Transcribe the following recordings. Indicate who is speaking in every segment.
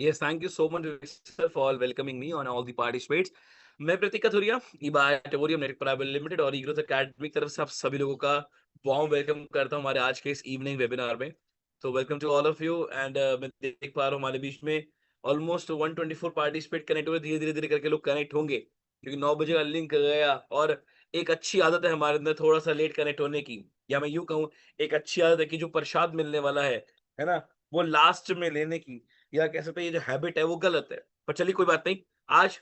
Speaker 1: Yes, thank you so much sir for welcoming me on all the participants. मैं प्रतीक Kathuria, ईबा टेवोरियम network private limited और ईग्रोथ academy की तरफ से आप सभी लोगों का वार्म वेलकम करता हूँ हमारे आज के इस इवनिंग वेबिनार में। तो welcome to all of you and मैं देख पा रहा हूँ हमारे बीच में ऑलमोस्ट 124 पार्टिसिपेट कनेक्ट हुए, धीरे-धीरे करके लोग कनेक्ट होंगे क्योंकि 9 बजे का लिंक गया और एक अच्छी आदत है हमारे अंदर थोड़ा-सा लेट कनेक्ट होने की, या मैं यूँ कहूँ एक अच्छी आदत है कि जो प्रसाद मिलने वाला है ना? वो लास्ट में लेने की, या कह सकते हैं ये जो हैबिट है वो गलत है। पर चलिए कोई बात नहीं। आज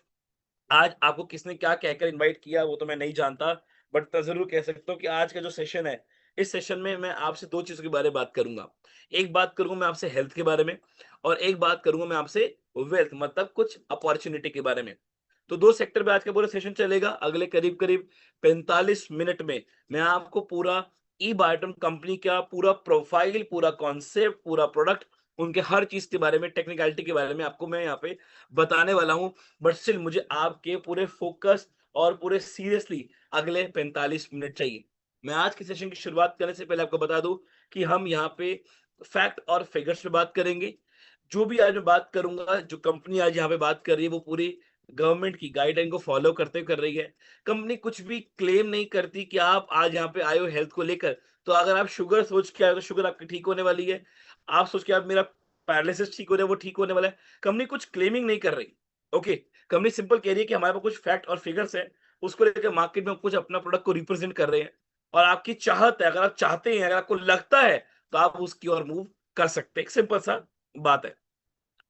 Speaker 1: आज आपको किसने क्या कहकर इनवाइट किया वो तो मैं नहीं जानता, बट मैं ज़रूर कह सकता हूँ कि आज का जो सेशन है, इस सेशन में मैं आपसे 2 चीज़ों के बारे में बात करूँगा। एक बात करूँगा मैं आपसे हेल्थ के बारे में और एक बात करूँगा मैं आपसे वेल्थ मतलब कुछ अपॉर्च्युनिटी के बारे में। तो 2 सेक्टर पे आज का पूरा सेशन चलेगा। अगले करीब-करीब 45 मिनट में मैं आपको पूरा ई-बायोटम कंपनी का पूरा प्रोफाइल, पूरा कॉन्सेप्ट, पूरा प्रोडक्ट, उनके हर चीज़ के बारे में, टेक्निकलिटी के बारे में आपको मैं यहाँ पे बताने वाला हूँ। बट स्टिल मुझे आपके पूरे फोकस और पूरे सीरियसली अगले 45 मिनट चाहिए। मैं आज के सेशन की शुरुआत करने से पहले आपको बता दूं कि हम यहाँ पे फैक्ट और फिगर्स पे बात करेंगे। जो भी आज मैं बात करूंगा, जो कंपनी आज यहाँ पे बात कर रही है वो पूरी गवर्नमेंट की गाइडलाइन को फॉलो करते हुए कर रही है। कंपनी कुछ भी क्लेम नहीं करती कि आप आज यहाँ पे आए हो हेल्थ को लेकर, तो अगर आप शुगर सोच के आए हो तो शुगर आपकी ठीक होने वाली है। आप सोच के आप मेरा पैरालिसिस ठीक हो रहा है वो ठीक होने वाला है। कंपनी कुछ क्लेमिंग नहीं कर रही। ओके, कंपनी सिंपल कह रही है कि हमारे पास कुछ फैक्ट और फिगर्स हैं, उसको लेकर मार्केट में कुछ अपना प्रोडक्ट को रिप्रेजेंट कर रहे हैं और आपकी चाहत है, अगर आप चाहते हैं, अगर आपको लगता है, तो आप उसकी ओर मूव कर सकते हैं। एक सिंपल सा बात है।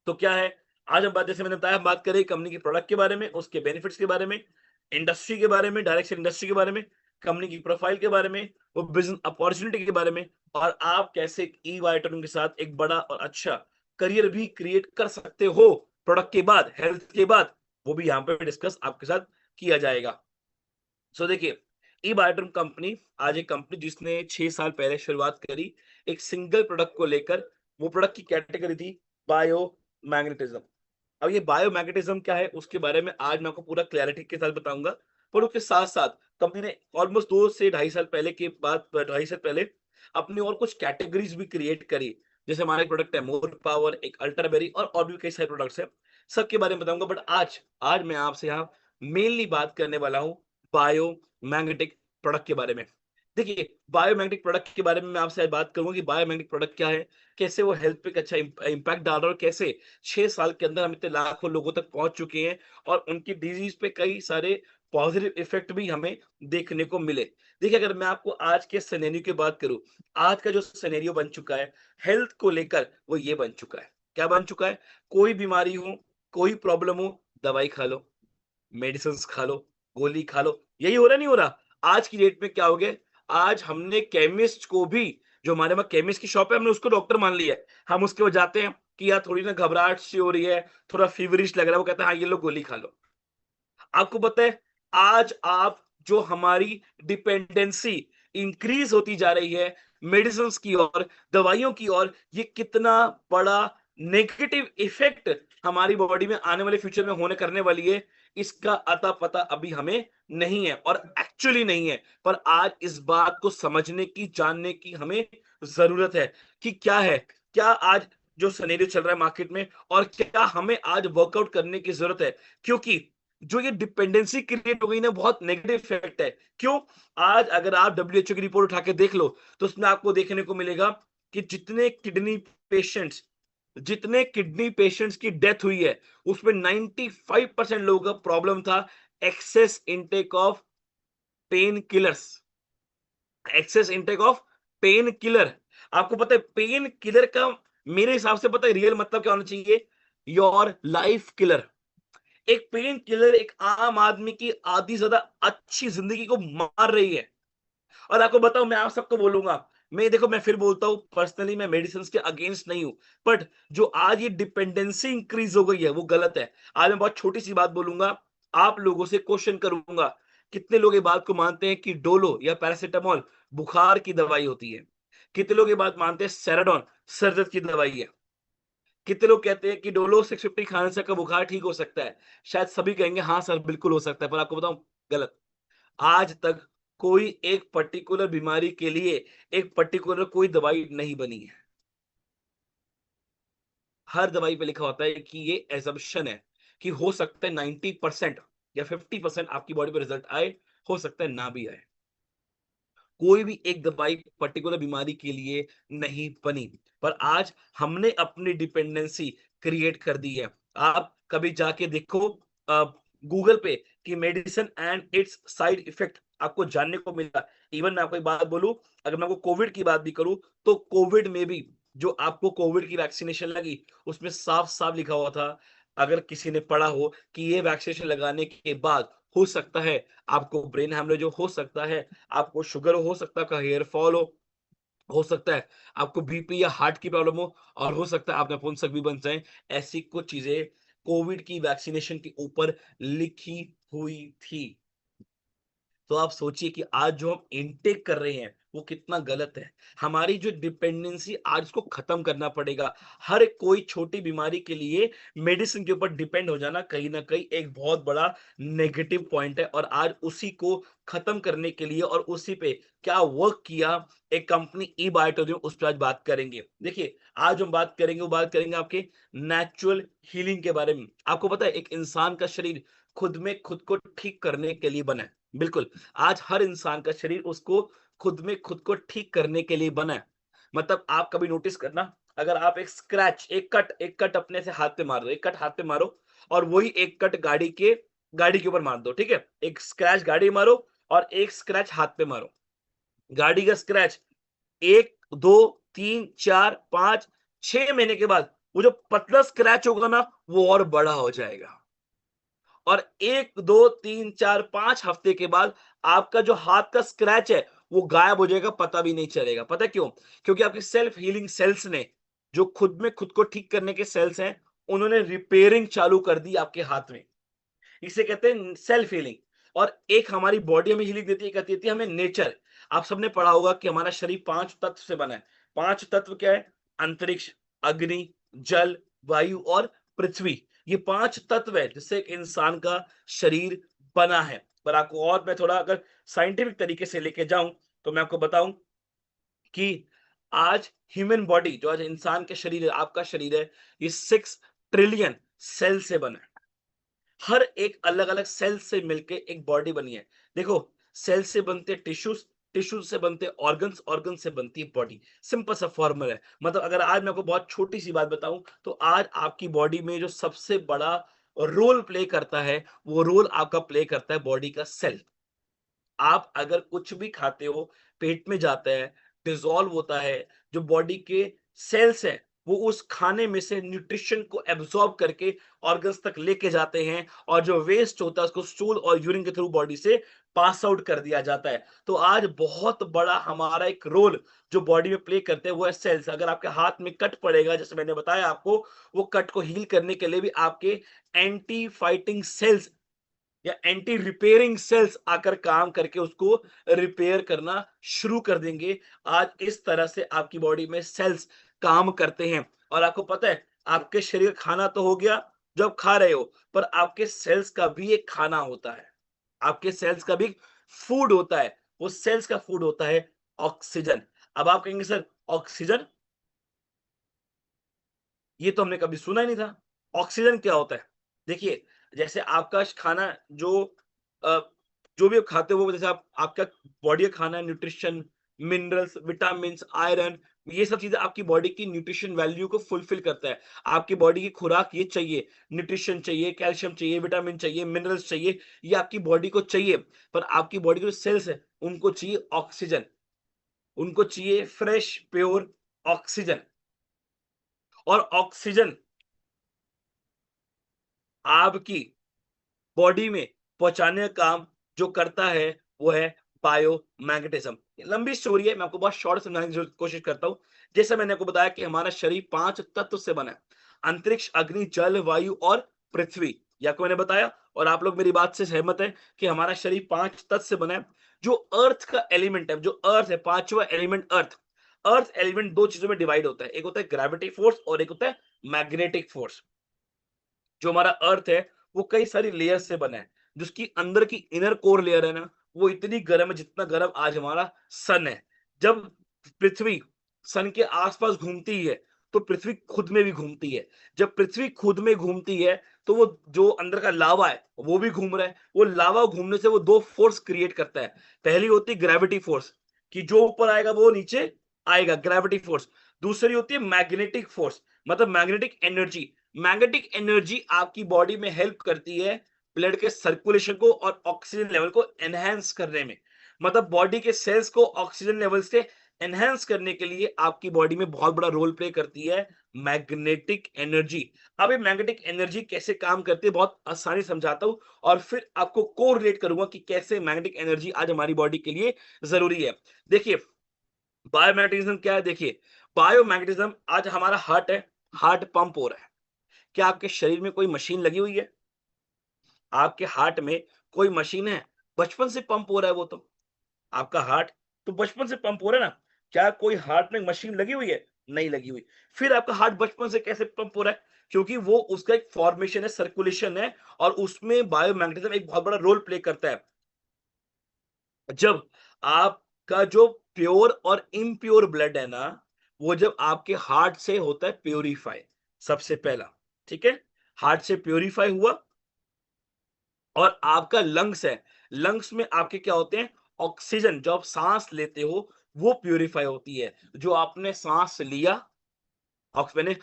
Speaker 1: तो क्या है, आज हम बात जैसे मैंने बताया हम बात करें कंपनी के प्रोडक्ट के बारे में, उसके बेनिफिट्स के बारे में, इंडस्ट्री के बारे में, डायरेक्ट सेल इंडस्ट्री के बारे में, कंपनी की प्रोफाइल के बारे में, वो बिज़नेस अपॉर्च्युनिटी के बारे में और आप कैसे ई-वाइटरम के साथ एक बड़ा और अच्छा करियर भी क्रिएट कर सकते हो, प्रोडक्ट के बाद, हेल्थ के बाद, वो भी यहाँ पे डिस्कस आपके साथ किया जाएगा। सो देखिए, ई-बायोटर्म कंपनी आज एक कंपनी जिसने 6 साल पहले शुरुआत करी, एक सिंगल प्रोडक्ट को लेकर, वो प्रोडक्ट की कैटेगरी थी बायोमैग्नेटिज्म। अब ये बायोमैग्नेटिज्म क्या है, उसके बारे में आज मैं आपको पूरा क्लैरिटी के साथ बताऊँगा। पर उसके साथ-साथ कंपनी ने ऑलमोस्ट 2 से ढाई साल पहले के बाद ढाई साल पहले अपनी और कुछ कैटेगरीज़ भी क्रिएट करी। जैसे हमारा एक प्रोडक्ट है मोर पावर, एक अल्ट्रा बेरी और भी कई सारे प्रोडक्ट्स हैं। सबके बारे में बताऊँगा बट आज आज मैं आपसे यहाँ मेनली बात करने वाला हूँ बायोमैग्नेटिक प्रोडक्ट के बारे में। देखिए, बायोमैग्नेटिक प्रोडक्ट के बारे में मैं आपसे आज बात करूँगा कि बायोमैग्नेटिक प्रोडक्ट क्या है? कैसे वो हेल्थ पे एक अच्छा इम्पैक्ट डाल रहा है और कैसे 6 साल के अंदर हम इतने लाखों लोगों तक पहुँच चुके हैं और उनकी डिज़ीज़ पे कई सारे पॉज़िटिव इफ़ेक्ट भी हमें देखने को मिले। देखिए, अगर मैं आपको आज के सिनेरियो की बात करूँ, आज का जो सिनेरियो बन चुका है, हेल्थ को लेकर वो ये बन चुका है। क्या बन चुका है? कोई बीमारी हो, कोई प्रॉब्लम हो, दवाई खा लो, मेडिसिन्स खा लो, गोली खा लो, यही हो रहा है नहीं हो रहा? आज की डेट में क्या हो गया है, आज हमने केमिस्ट को भी जो हमारे वहाँ केमिस्ट की शॉप है, हमने उसको डॉक्टर मान लिया है। हम उसके पास जाते हैं कि यार थोड़ी ना घबराहट सी हो रही है, थोड़ा फीवरिश लग रहा है, वो कहता है, "हाँ, ये लो गोली खा लो।" आपको पता है, आज आप जो हमारी डिपेंडेंसी इंक्रीज़ होती जा रही है मेडिसिन्स की ओर, दवाइयों की ओर, ये कितना बड़ा नेगेटिव इफ़ेक्ट हमारी बॉडी में आने वाले फ्यूचर में होने करने वाली है, इसका अता-पता अभी हमें नहीं है और एक्चुअली नहीं है। पर आज इस बात को समझने की, जानने की हमें ज़रूरत है कि क्या है? क्या आज जो सिनेरियो चल रहा है मार्केट में और क्या हमें आज वर्कआउट करने की ज़रूरत है? क्योंकि जो ये डिपेंडेंसी क्रिएट हो गई ना बहुत नेगेटिव इफेक्ट है। क्यों? आज अगर आप डब्ल्यूएचओ की रिपोर्ट उठा के देख लो, तो उसमें आपको देखने को मिलेगा कि जितने किडनी पेशेंट्स की डेथ हुई है, उसमें 95% लोगों का प्रॉब्लम था excess intake of pain killers. Excess intake of pain killer. आपको पता है पेन किलर का मेरे हिसाब से पता है रियल मतलब क्या होना चाहिए? Your life killer. एक पेन किलर एक आम आदमी की आधी ज्यादा अच्छी जिंदगी को मार रही है। और आपको बताऊं मैं आप सबको बोलूंगा, मैं देखो मैं फिर बोलता हूं पर्सनली मैं मेडिसिन के अगेंस्ट नहीं हूं, बट जो आज ये डिपेंडेंसी इंक्रीज हो गई है वो गलत है। आज मैं बहुत छोटी सी बात बोलूंगा, आप लोगों से क्वेश्चन करूंगा, कितने लोग ये बात को मानते हैं कि डोलो या पैरासिटामोल बुखार की दवाई होती है? कितने लोग ये बात मानते हैं सेराडोन सर दर्द की दवाई है? कितने लोग कहते हैं कि डोलो 650 खाने से आपका बुखार ठीक हो सकता है? शायद सभी कहेंगे हाँ सर बिल्कुल हो सकता है, पर आपको बताऊं गलत। आज तक कोई एक पर्टिकुलर बीमारी के लिए एक पर्टिकुलर कोई दवाई नहीं बनी है। हर दवाई पे लिखा होता है कि ये एजम्पशन है कि हो सकता है 90% या 50% आपकी बॉडी पे रिजल्ट आए, हो सकता है ना भी आए। कोई भी एक दवाई पर्टिकुलर बीमारी के लिए नहीं बनी, पर आज हमने अपनी डिपेंडेंसी क्रिएट कर दी है। आप कभी जाके देखो गूगल पे कि medicine and it's side effect आपको जानने को मिला। इवन मैं आपको एक बात बोलूं, अगर मैं आपको कोविड की बात भी करूं, तो कोविड में भी जो आपको कोविड की वैक्सीनेशन लगी, उसमें साफ साफ लिखा हुआ था, अगर किसी ने पढ़ा हो कि ये वैक्सीनेशन लगाने के बाद हो सकता है आपको ब्रेन हेमरेज हो सकता है, आपको शुगर हो सकता है, आपका हेयर फॉल हो सकता है आपको बीपी या हार्ट की प्रॉब्लम हो, और हो सकता है आप नपुंसक भी बन जाएं। ऐसी कुछ चीजें कोविड की वैक्सीनेशन के ऊपर लिखी हुई थी। तो आप सोचिए कि आज जो हम इनटेक कर रहे हैं वो कितना गलत है। हमारी जो डिपेंडेंसी आज उसको खत्म करना पड़ेगा। हर कोई छोटी बीमारी के लिए मेडिसिन के ऊपर डिपेंड हो जाना कहीं न कहीं एक बहुत बड़ा नेगेटिव पॉइंट है, और आज उसी को खत्म करने के लिए और उसी पे क्या वर्क किया एक कंपनी ई-बायोटोरियम, उस पे आज बात करेंगे। देखिए, आज हम बात करेंगे, वो बात करेंगे आपके नेचुरल हीलिंग के बारे में। आपको पता है एक इंसान का शरीर खुद में खुद को ठीक करने के लिए बना है। बिल्कुल, आज हर इंसान का शरीर उसको खुद में खुद को ठीक करने के लिए बना है। मतलब आप कभी नोटिस करना, अगर आप एक स्क्रैच, एक कट अपने से हाथ पे मार दो, एक कट हाथ पे मारो, और वही एक कट गाड़ी के ऊपर मार दो, ठीक है? एक स्क्रैच गाड़ी मारो और एक स्क्रैच हाथ पे मारो। गाड़ी का स्क्रैच 1, 2, 3, 4, 5, 6 महीने के बाद वो जो पतला स्क्रैच होगा ना, वो और बड़ा हो जाएगा। और 1, 2, 3, 4, 5 हफ्ते के बाद आपका जो हाथ का स्क्रैच है, वो गायब हो जाएगा, पता भी नहीं चलेगा। पता है क्यों? क्योंकि आपकी सेल्फ हीलिंग सेल्स ने, जो खुद में खुद को ठीक करने के सेल्स हैं, उन्होंने रिपेयरिंग चालू कर दी आपके हाथ में। इसे कहते हैं सेल्फ हीलिंग। और एक हमारी बॉडी हमें हीलिंग देती है, क्या देती है हमें? नेचर। आप सबने पढ़ा होगा कि हमारा शरीर 5 तत्व से बना है। 5 तत्व क्या है? अंतरिक्ष, अग्नि, जल, वायु और पृथ्वी। ये 5 तत्व है जिससे एक इंसान का शरीर बना है। पर आपको और मैं थोड़ा अगर साइंटिफिक तरीके से लेके जाऊं, तो मैं आपको बताऊं कि आज ह्यूमन बॉडी, जो आज इंसान के शरीर है, आपका शरीर है, ये 6 ट्रिलियन सेल से बना है। हर एक अलग-अलग सेल से मिलके एक बॉडी बनी है। देखो, सेल से बनते टिश्यूज़, टिश्यूज़ से बनते ऑर्गन्स, ऑर्गन से बनती है बॉडी। सिंपल सा फॉर्मूला है। मतलब अगर आज मैं आपको बहुत छोटी-सी बात बताऊँ, तो आज आपकी बॉडी में जो सबसे बड़ा रोल प्ले करता है, वो रोल आपका प्ले करता है बॉडी का सेल। आप अगर कुछ भी खाते हो, पेट में जाता है, डिसॉल्व होता है, जो बॉडी के सेल्स हैं, वो उस खाने में से न्यूट्रिशन को एब्ज़ॉर्ब करके ऑर्गन्स तक लेके जाते हैं, और जो वेस्ट होता है उसको स्टूल और यूरिन के थ्रू बॉडी से पास आउट कर दिया जाता है। तो आज बहुत बड़ा हमारा एक रोल जो बॉडी में प्ले करते हैं वो है सेल्स। अगर आपके हाथ में कट पड़ेगा, जैसे मैंने बताया आपको, वो कट को हील करने के लिए भी आपके एंटी फाइटिंग सेल्स या एंटी रिपेयरिंग सेल्स आकर काम करके उसको रिपेयर करना शुरू कर देंगे। आज इस तरह से आपकी बॉडी में सेल्स काम करते हैं। और आपको पता है, आपके शरीर का खाना तो हो गया जो आप खा रहे हो, पर आपके सेल्स का भी एक खाना होता है। आपके सेल्स का भी फूड होता है। वो सेल्स का फूड होता है ऑक्सीजन। अब आप कहेंगे सर, ऑक्सीजन, ये तो हमने कभी सुना ही नहीं था। ऑक्सीजन क्या होता है? देखिए, जैसे आपका खाना अ, जो भी आप खाते हो, वो जैसे आप आपका बॉडी का खाना है, न्यूट्रिशन, मिनरल्स, विटामिन्स, आयरन, ये सब चीज़ें आपकी बॉडी की न्यूट्रिशन वैल्यू को फुलफिल करता है। आपकी बॉडी की खुराक ये चाहिए, न्यूट्रिशन चाहिए, कैल्शियम चाहिए, विटामिन चाहिए, मिनरल्स चाहिए, ये आपकी बॉडी को चाहिए। पर आपकी बॉडी के जो सेल्स हैं, उनको चाहिए ऑक्सीजन, उनको चाहिए फ्रेश, प्योर ऑक्सीजन। और ऑक्सीजन आपकी बॉडी में पहुंचाने का काम जो करता है वो है बायोमैग्नेटिज्म। लंबी स्टोरी है, मैं आपको बहुत शॉर्ट समझाने की कोशिश करता हूँ। जैसे मैंने आपको बताया कि हमारा शरीर 5 तत्व से बना है। अंतरिक्ष, अग्नि, जल, वायु और पृथ्वी। ये आपको मैंने बताया, और आप लोग मेरी बात से सहमत हैं कि हमारा शरीर 5 तत्व से बना है। जो अर्थ का एलिमेंट है, जो अर्थ है, 5वां एलिमेंट अर्थ। अर्थ एलिमेंट 2 चीजों में डिवाइड होता है। एक होता है ग्रेविटी फोर्स और एक होता है मैग्नेटिक फोर्स। जो हमारा अर्थ है, वो कई सारी लेयर से बना है। जिसकी अंदर की इनर कोर लेयर है ना, वो इतनी गर्म है जितना गर्म आज हमारा सन है। जब पृथ्वी सन के आसपास घूमती है, तो पृथ्वी खुद में भी घूमती है। जब पृथ्वी खुद में घूमती है, तो वो जो अंदर का लावा है, वो भी घूम रहा है। वो लावा घूमने से वो 2 फोर्स क्रिएट करता है। पहली होती है ग्रेविटी फोर्स, कि जो ऊपर आएगा वो नीचे आएगा, ग्रेविटी फोर्स। दूसरी होती है मैग्नेटिक फोर्स, मतलब मैग्नेटिक एनर्जी। मैग्नेटिक एनर्जी आपकी बॉडी में हेल्प करती है ब्लड के सर्कुलेशन को और ऑक्सीजन लेवल को एनहांस करने में। मतलब बॉडी के सेल्स को ऑक्सीजन लेवल से एनहांस करने के लिए आपकी बॉडी में बहुत बड़ा रोल प्ले करती है मैग्नेटिक एनर्जी। अब ये मैग्नेटिक एनर्जी कैसे काम करती है, बहुत आसानी से समझाता हूं, और फिर आपको कोरिलेट करूंगा कि कैसे मैग्नेटिक एनर्जी आज हमारी बॉडी के लिए जरूरी है। देखिए, बायोमैग्नेटिज्म क्या है? देखिए, बायोमैग्नेटिज्म, आज हमारा हार्ट है, हार्ट पंप हो रहा है। क्या आपके शरीर में कोई मशीन लगी हुई है? आपके हार्ट में कोई मशीन है? बचपन से पंप हो रहा है वो तो। आपका हार्ट तो बचपन से पंप हो रहा है ना। क्या कोई हार्ट में मशीन लगी हुई है? नहीं लगी हुई। फिर आपका हार्ट बचपन से कैसे पंप हो रहा है? क्योंकि वो उसका एक फॉर्मेशन है, सर्कुलेशन है, और उसमें बायोमैग्नेटिज्म एक बहुत बड़ा रोल प्ले करता है। जब आपका जो प्योर और इम्प्योर ब्लड है ना, वो जब आपके हार्ट से होता है प्योरीफाई, सबसे पहला, ठीक है? हार्ट से प्योरीफाई हुआ, और आपका लंग्स है, लंग्स में आपके क्या होते हैं? ऑक्सीजन, जो आप सांस लेते हो, वो प्योरीफाई होती है। जो आपने सांस लिया, मैंने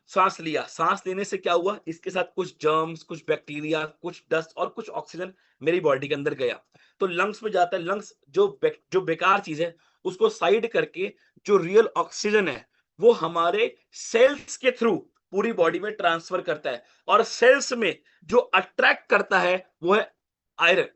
Speaker 1: सांस लिया, सांस लेने से क्या हुआ? इसके साथ कुछ जर्म्स, कुछ बैक्टीरिया, कुछ डस्ट और कुछ ऑक्सीजन मेरी बॉडी के अंदर गया, तो लंग्स में जाता है। लंग्स जो बेकार चीज है, उसको साइड करके जो रियल ऑक्सीजन है, वो हमारे सेल्स के थ्रू पूरी बॉडी में ट्रांसफर करता है। और सेल्स में जो अट्रैक्ट करता है वो है आयरन।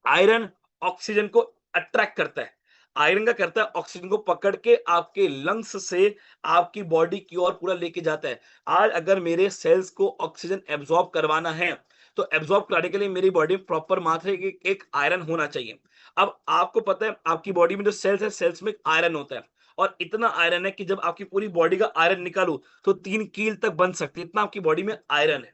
Speaker 1: आयरन ऑक्सीजन को अट्रैक्ट करता है। आयरन का करता है, ऑक्सीजन को पकड़ के आपके लंग्स से आपकी बॉडी की ओर पूरा लेके जाता है। आज अगर मेरे सेल्स को ऑक्सीजन एब्जॉर्ब करवाना है, तो एब्जॉर्ब कराने के लिए मेरी बॉडी में प्रॉपर मात्रा की एक आयरन होना चाहिए। अब आपको पता है, आपकी बॉडी में जो सेल्स है, सेल्स में आयरन होता है, और इतना आयरन है कि जब आपकी पूरी बॉडी का आयरन निकालू तो 3 कील तक बन सकती है, इतना आपकी बॉडी में आयरन है।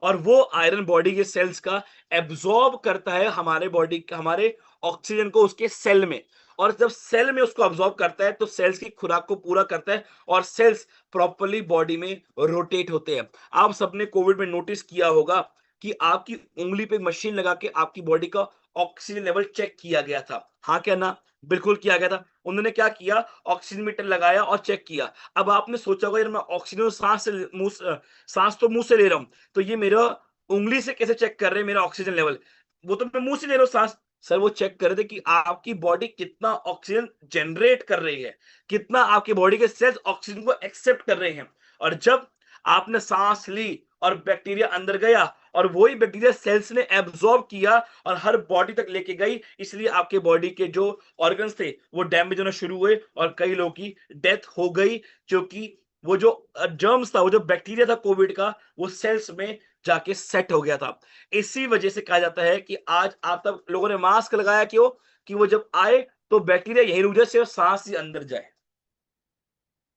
Speaker 1: और वो आयरन बॉडी के सेल्स का एब्जॉर्ब करता है हमारे बॉडी, हमारे ऑक्सीजन को उसके सेल में। और जब सेल में उसको अब्सॉर्ब करता है, तो सेल्स की खुराक को पूरा करता है, और सेल्स प्रॉपर्ली बॉडी में रोटेट होते हैं। आप सबने कोविड में नोटिस किया होगा कि आपकी उंगली पे मशीन लगा के आपकी बॉडी का ऑक्सीजन लेवल चेक किया गया था। हाँ क्या ना? बिल्कुल किया गया था। उन्होंने क्या किया? ऑक्सीजन मीटर लगाया और चेक किया। अब आपने सोचा होगा, यार मैं ऑक्सीजन सांस तो मुंह से ले रहा हूं, तो ये मेरा उंगली से कैसे चेक कर रहे हैं मेरा ऑक्सीजन लेवल? वो तो मैं मुंह से ले रहा हूँ सांस। सर, वो चेक कर रहे थे कि आपकी बॉडी कितना ऑक्सीजन जनरेट कर रही है, कितना आपकी बॉडी के सेल्स ऑक्सीजन को एक्सेप्ट कर रहे हैं। और जब आपने सांस ली और बैक्टीरिया अंदर गया, और वही बैक्टीरिया सेल्स ने एब्जॉर्ब किया और हर बॉडी तक लेके गई, इसलिए आपके बॉडी के जो ऑर्गन्स थे वो डैमेज होना शुरू हुए, और कई लोगों की डेथ हो गई, क्योंकि वो जो जर्म्स था, वो जो बैक्टीरिया था कोविड का, वो सेल्स में जाके सेट हो गया था। इसी वजह से कहा जाता है कि आज आप तब लोगों ने मास्क लगाया, क्यों? कि वो जब आए तो बैक्टीरिया यही रुक जाए, सिर्फ सांस ही अंदर जाए।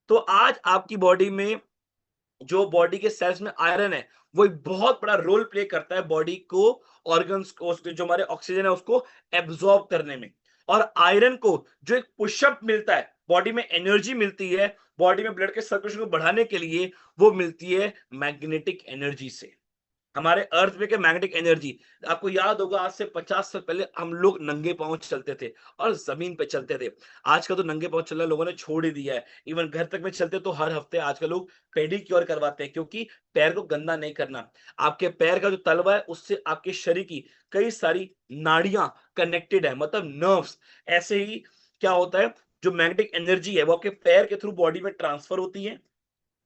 Speaker 1: तो आज आपकी बॉडी में, जो बॉडी के सेल्स में आयरन है, वो एक बहुत बड़ा रोल प्ले करता है बॉडी को, ऑर्गन्स को, उसके जो हमारे ऑक्सीजन है उसको एब्जॉर्ब करने में। और आयरन को जो एक पुशअप मिलता है, बॉडी में एनर्जी मिलती है, बॉडी में ब्लड के सर्कुलेशन को बढ़ाने के लिए, वो मिलती है मैग्नेटिक एनर्जी से। हमारे अर्थ में क्या मैग्नेटिक एनर्जी। आपको याद होगा, आज से 50 साल पहले हम लोग नंगे पांव चलते थे और जमीन पे चलते थे। आजकल तो नंगे पांव चलना लोगों ने छोड़ ही दिया है। इवन घर तक में चलते तो हर हफ्ते आजकल लोग पेडिक्योर करवाते हैं, क्योंकि पैर को गंदा नहीं करना। आपके पैर का जो तलवा है, उससे आपके शरीर की कई सारी नाड़ियां कनेक्टेड है, मतलब नर्व्स। ऐसे ही क्या होता है, जो मैग्नेटिक एनर्जी है वो आपके पैर के थ्रू बॉडी में ट्रांसफर होती है,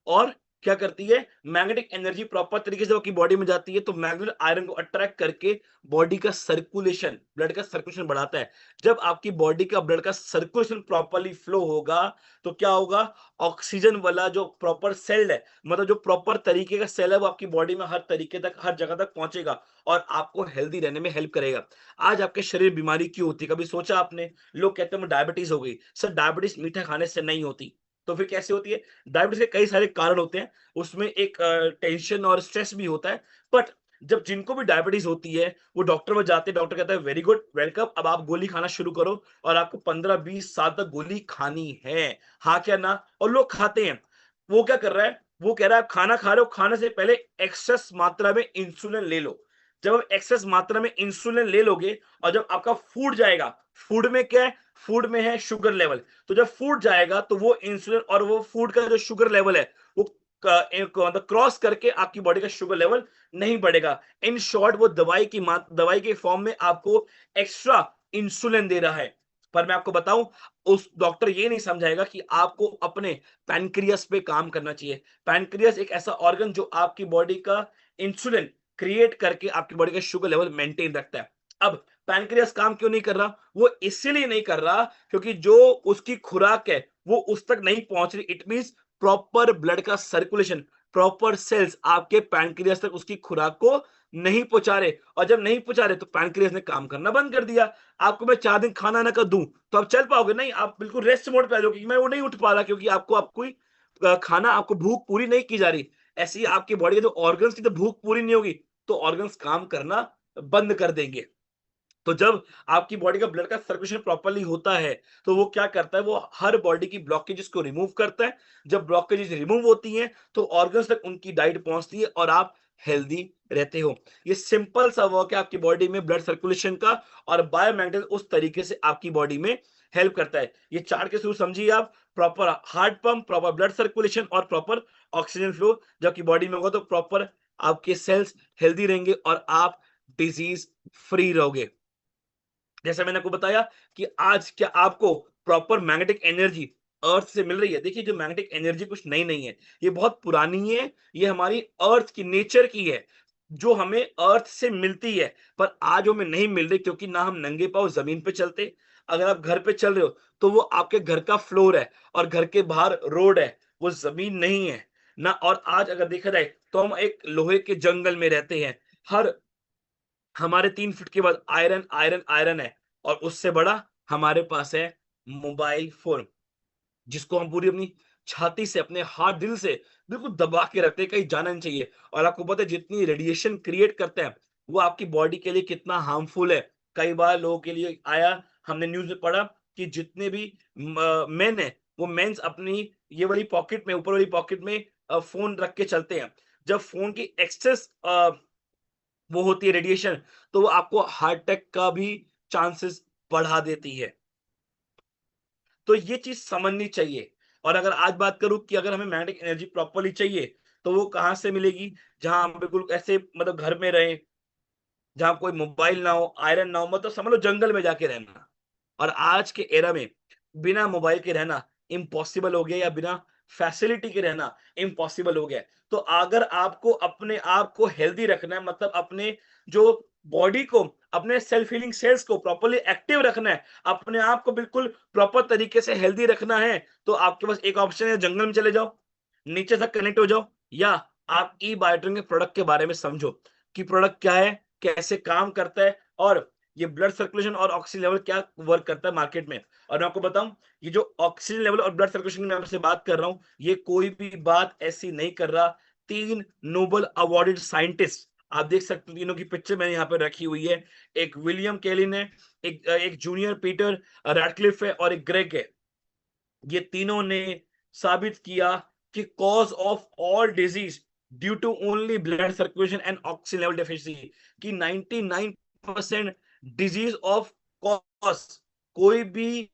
Speaker 1: और क्या करती है, मैग्नेटिक एनर्जी प्रॉपर तरीके से आपकी बॉडी में जाती है, तो मैग्नेट आयरन को अट्रैक्ट करके बॉडी का सर्कुलेशन, ब्लड का सर्कुलेशन बढ़ाता है। जब आपकी बॉडी का ब्लड का सर्कुलेशन प्रॉपर्ली फ्लो होगा, तो क्या होगा? ऑक्सीजन वाला जो प्रॉपर सेल है, मतलब जो प्रॉपर तरीके का सेल है, वो आपकी बॉडी में हर तरीके तक, हर जगह तक पहुंचेगा, और आपको हेल्दी रहने में हेल्प करेगा। आज आपके शरीर बीमारी क्यों होती है, कभी सोचा आपने? लोग कहते हैं डायबिटीज हो गई। सर, डायबिटीज मीठा खाने से नहीं होती, तो फिर कैसे होती है? डायबिटीज के कई सारे कारण होते हैं, उसमें एक टेंशन और स्ट्रेस भी होता है। बट जब जिनको भी डायबिटीज होती है, वो डॉक्टर में जाते हैं, डॉक्टर कहता है वेरी गुड, वेलकम, अब आप गोली खाना शुरू करो, और आपको 15-20 साल तक गोली खानी है। हाँ क्या ना? और लोग खाते हैं। वो क्या कर रहा है, वो कह रहा है खाना खा रहे हो, खाने से पहले एक्सेस मात्रा में इंसुलिन ले लो। जब आप एक्सेस मात्रा में इंसुलिन ले लोगे और जब आपका फूड जाएगा, फूड में क्या है, फूड में है शुगर लेवल, तो जब फूड जाएगा तो वो इंसुलिन और वो फूड का जो शुगर लेवल है वो एक मतलब क्रॉस करके आपकी बॉडी का शुगर लेवल नहीं बढ़ेगा। इन शॉर्ट वो दवाई के फॉर्म में आपको एक्स्ट्रा इंसुलिन दे रहा है। पर मैं आपको बताऊं, उस डॉक्टर ये नहीं समझाएगा कि आपको अपने पैनक्रियास पे काम करना चाहिए। पैनक्रियास एक ऐसा ऑर्गन जो आपकी बॉडी का इंसुलिन क्रिएट करके आपकी बॉडी का शुगर लेवल मेंटेन रखता है। अब पैनक्रियास काम क्यों नहीं कर रहा? वो इसीलिए नहीं कर रहा क्योंकि जो उसकी खुराक है वो उस तक नहीं पहुंच रही। इट मींस प्रॉपर ब्लड का सर्कुलेशन, प्रॉपर सेल्स आपके पैनक्रियास तक उसकी खुराक को नहीं पहुंचा रहे, और जब नहीं पहुंचा रहे तो पैनक्रियास ने काम करना बंद कर दिया। आपको मैं 4 दिन खाना ना कर दूं तो आप चल पाओगे नहीं, आप बिल्कुल रेस्ट मोड पे आ जाओगे कि मैं वो नहीं उठ पा रहा क्योंकि आपको खाना, आपको भूख पूरी नहीं की जा रही। ऐसी ही आपकी बॉडी के जो ऑर्गन्स की तो भूख पूरी नहीं होगी तो ऑर्गन्स काम करना बंद कर देंगे। तो जब आपकी बॉडी का ब्लड का सर्कुलेशन प्रॉपर्ली होता है तो वो क्या करता है, वो हर बॉडी की ब्लॉकेजेस को रिमूव करता है। जब ब्लॉकेजेस रिमूव होती हैं तो ऑर्गन्स तक उनकी डाइट पहुंचती है और आप हेल्दी रहते हो। ये सिंपल सा वर्क है आपकी बॉडी में ब्लड सर्कुलेशन का, और बायोमैग्नेटिज्म उस तरीके से आपकी बॉडी में हेल्प करता है। ये चार्ट के थ्रू समझिए आप, proper heart pump, proper blood circulation और प्रॉपर ऑक्सीजन फ्लो जब की बॉडी में होगा तो प्रॉपर आपके सेल्स हेल्दी रहेंगे और आप डिजीज फ्री रहोगे। जैसे मैंने आपको बताया कि आज क्या आपको प्रॉपर मैग्नेटिक एनर्जी अर्थ से मिल रही है। देखिए, जो मैग्नेटिक एनर्जी कुछ नई नहीं है, ये बहुत पुरानी है। ये हमारी अर्थ की नेचर की है जो हमें अर्थ से मिलती है, पर आज हमें नहीं मिल रही क्योंकि ना हम नंगे पांव जमीन पे चलते। अगर आप घर पे चल रहे हो तो वो आपके घर का फ्लोर है और घर के बाहर रोड है, वो जमीन नहीं है ना। और आज अगर देखा जाए तो हम एक लोहे के जंगल में रहते हैं। हर हमारे 3 फीट के बाद आयरन, आयरन, आयरन है, और उससे बड़ा हमारे पास है मोबाइल फ़ोन, जिसको हम पूरी अपनी छाती से, अपने हार्ट, दिल से बिल्कुल दबा के रखते हैं, कहीं जाना नहीं चाहिए। और आपको पता है जितनी रेडिएशन क्रिएट करते हैं, वो आपकी बॉडी के लिए कितना हार्मफुल है। कई बार लोगों के लिए आया, हमने न्यूज़ में पढ़ा कि जितने भी मेन हैं, वो मेंस अपनी ये वाली पॉकेट में, ऊपर वाली पॉकेट में फ़ोन रख के चलते हैं। जब फ़ोन की एक्सेस वो होती है रेडिएशन, तो वो आपको हार्ट अटैक का भी चांसेस बढ़ा देती है। तो ये चीज़ समझनी चाहिए। और अगर आज बात करूँ कि अगर हमें मैग्नेटिक एनर्जी प्रॉपर्ली चाहिए, तो वो कहाँ से मिलेगी? जहाँ हम बिल्कुल ऐसे मतलब घर में रहें, जहाँ कोई मोबाइल ना हो, आयरन ना हो, मतलब समझ लो जंगल में जाके रहना। और आज के एरा में बिना मोबाइल के रहना इम्पॉसिबल हो गया, या बिना फैसिलिटी के रहना इम्पॉसिबल हो गया है। तो अगर आपको अपने आप को हेल्दी रखना है, मतलब अपने जो बॉडी को, अपने सेल्फ हीलिंग सेल्स को प्रॉपर्ली एक्टिव रखना है, अपने आप को बिल्कुल प्रॉपर तरीके से हेल्दी रखना है, तो आपके पास एक ऑप्शन है, जंगल में चले जाओ, नेचर से कनेक्ट हो जाओ, या आप ई बायोटिन के प्रोडक्ट के बारे में समझो कि प्रोडक्ट क्या है, कैसे काम करता है, और ये ब्लड सर्कुलेशन और ऑक्सीजन लेवल क्या वर्क करता है मार्केट में। और मैं आपको बताऊं, ये जो ऑक्सीजन लेवल और ब्लड सर्कुलेशन की मैं आपसे बात कर रहा हूं, ये कोई भी बात ऐसी नहीं कर रहा। 3 नोबेल अवार्डेड साइंटिस्ट, आप देख सकते हो तीनों की पिक्चर मैंने यहाँ पे रखी हुई है। एक विलियम केलिन है, एक जूनियर पीटर रैडक्लिफ है, और एक ग्रेग है। ये तीनों ने साबित किया कि cause of all disease due to only blood circulation and oxygen level deficiency, कि 99% डिजीज ऑफ कॉज, कोई भी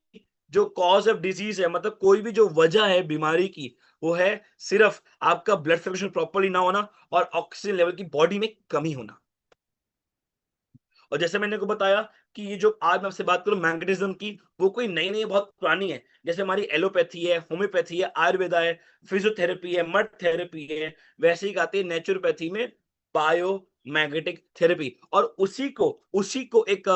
Speaker 1: जो कॉज ऑफ डिजीज है, मतलब कोई भी जो वजह है बीमारी की, वो है सिर्फ आपका ब्लड सर्कुलेशन प्रॉपर्ली ना होना और ऑक्सीजन लेवल की बॉडी में कमी होना। और जैसे मैंने को बताया कि ये जो आज मैं आपसे बात करूं मैग्नेटिज्म की, वो कोई नई नहीं है, बहुत पुरानी है। जैसे हमारी एलोपैथी है, होम्योपैथी है, आयुर्वेदा है, फिजियोथेरेपी है, मड थेरेपी है, वैसे ही आती है नेचुरोपैथी में बायो मैग्नेटिक थेरेपी। और उसी को एक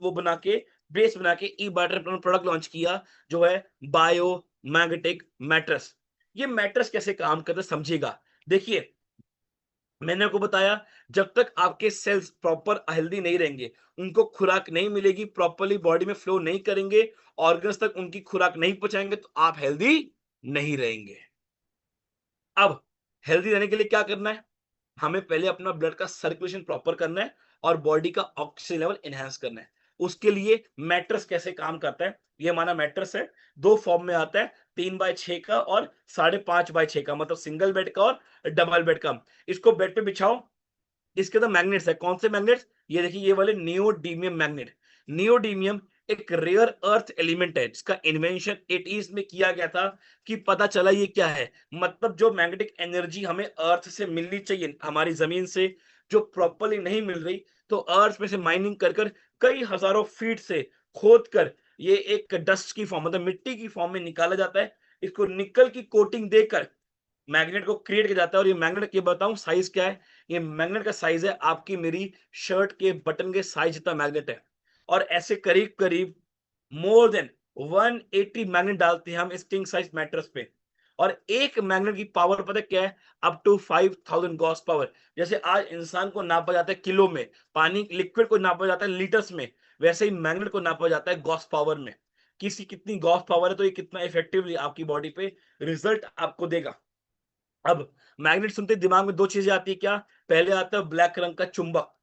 Speaker 1: वो बना के, बेस बना के ई बाटर प्रोडक्ट लॉन्च किया, जो है बायो मैग्नेटिक मैट्रेस। ये मैट्रेस कैसे काम करता है समझिएगा। देखिए, मैंने आपको बताया, जब तक आपके सेल्स प्रॉपर हेल्दी नहीं रहेंगे, उनको खुराक नहीं मिलेगी, प्रॉपर्ली बॉडी में फ्लो नहीं करेंगे, ऑर्गन्स तक उनकी खुराक नहीं पहुंचाएंगे, तो आप हेल्दी नहीं रहेंगे। अब हेल्दी रहने के लिए क्या करना है? हमें पहले अपना ब्लड का सर्कुलेशन प्रॉपर करना है और बॉडी का ऑक्सीजन लेवल एनहांस करना है। उसके लिए मैट्रेस कैसे काम करता है। ये हमारा मैट्रेस है, 2 फॉर्म में आता है, 3x6 का और 5.5x6 का, मतलब सिंगल बेड का और डबल बेड का। इसको बेड पे बिछाओ, इसके अंदर मैग्नेट्स है। कौन से मैग्नेट्स? ये देखिए, ये वाले नियोडीमियम मैग्नेट। नियोडीमियम एक रेयर अर्थ एलिमेंट है जिसका इन्वेंशन 80s में किया गया था। कि पता चला ये क्या है, मतलब जो मैग्नेटिक एनर्जी हमें अर्थ से मिलनी चाहिए, हमारी जमीन से जो प्रॉपर्ली नहीं मिल रही, तो अर्थ में से माइनिंग कर कर कई हजारों फीट से खोद कर ये एक डस्ट की फॉर्म, मतलब मिट्टी की फॉर्म में निकाला जाता है। इसको निकल की कोटिंग देकर मैग्नेट को क्रिएट किया जाता है। और ये मैग्नेट के बताऊं साइज क्या है, ये मैग्नेट का साइज है आपकी मेरी शर्ट के बटन के साइज जितना मैग्नेट है। और ऐसे करीब करीब मोर देन 180 मैग्नेट डालते हैं हम इस किंग साइज मैट्रेस पे। और एक मैग्नेट की पावर पता है क्या है? Up to 5000 gauss power. जैसे आज इंसान को नापा जाता है किलो में, पानी लिक्विड को नापा जाता है लीटर्स में, वैसे ही मैग्नेट को नापा जाता है गॉस पावर में। किसी कितनी गॉस पावर है तो ये कितना इफेक्टिवली आपकी बॉडी पे रिजल्ट आपको देगा। अब मैग्नेट सुनते ही दिमाग में 2 चीजें आती है क्या? पहले आता है ब्लैक रंग का चुंबक,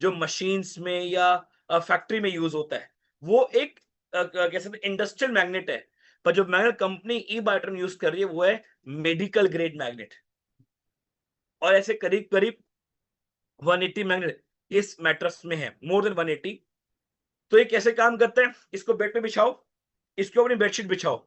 Speaker 1: जो मशीन्स में या फैक्ट्री में यूज होता है। वो एक कह सकते हैं इंडस्ट्रियल मैग्नेट है। पर जो मैग्नेट कंपनी ई बायोट्रम यूज कर रही है वो है मेडिकल ग्रेड मैग्नेट। और ऐसे करीब करीब 180 मैग्नेट इस मैट्रेस में है, मोर देन 180। तो ये कैसे काम करते हैं? इसको बेड पे बिछाओ, इसके ऊपर अपनी बेडशीट बिछाओ,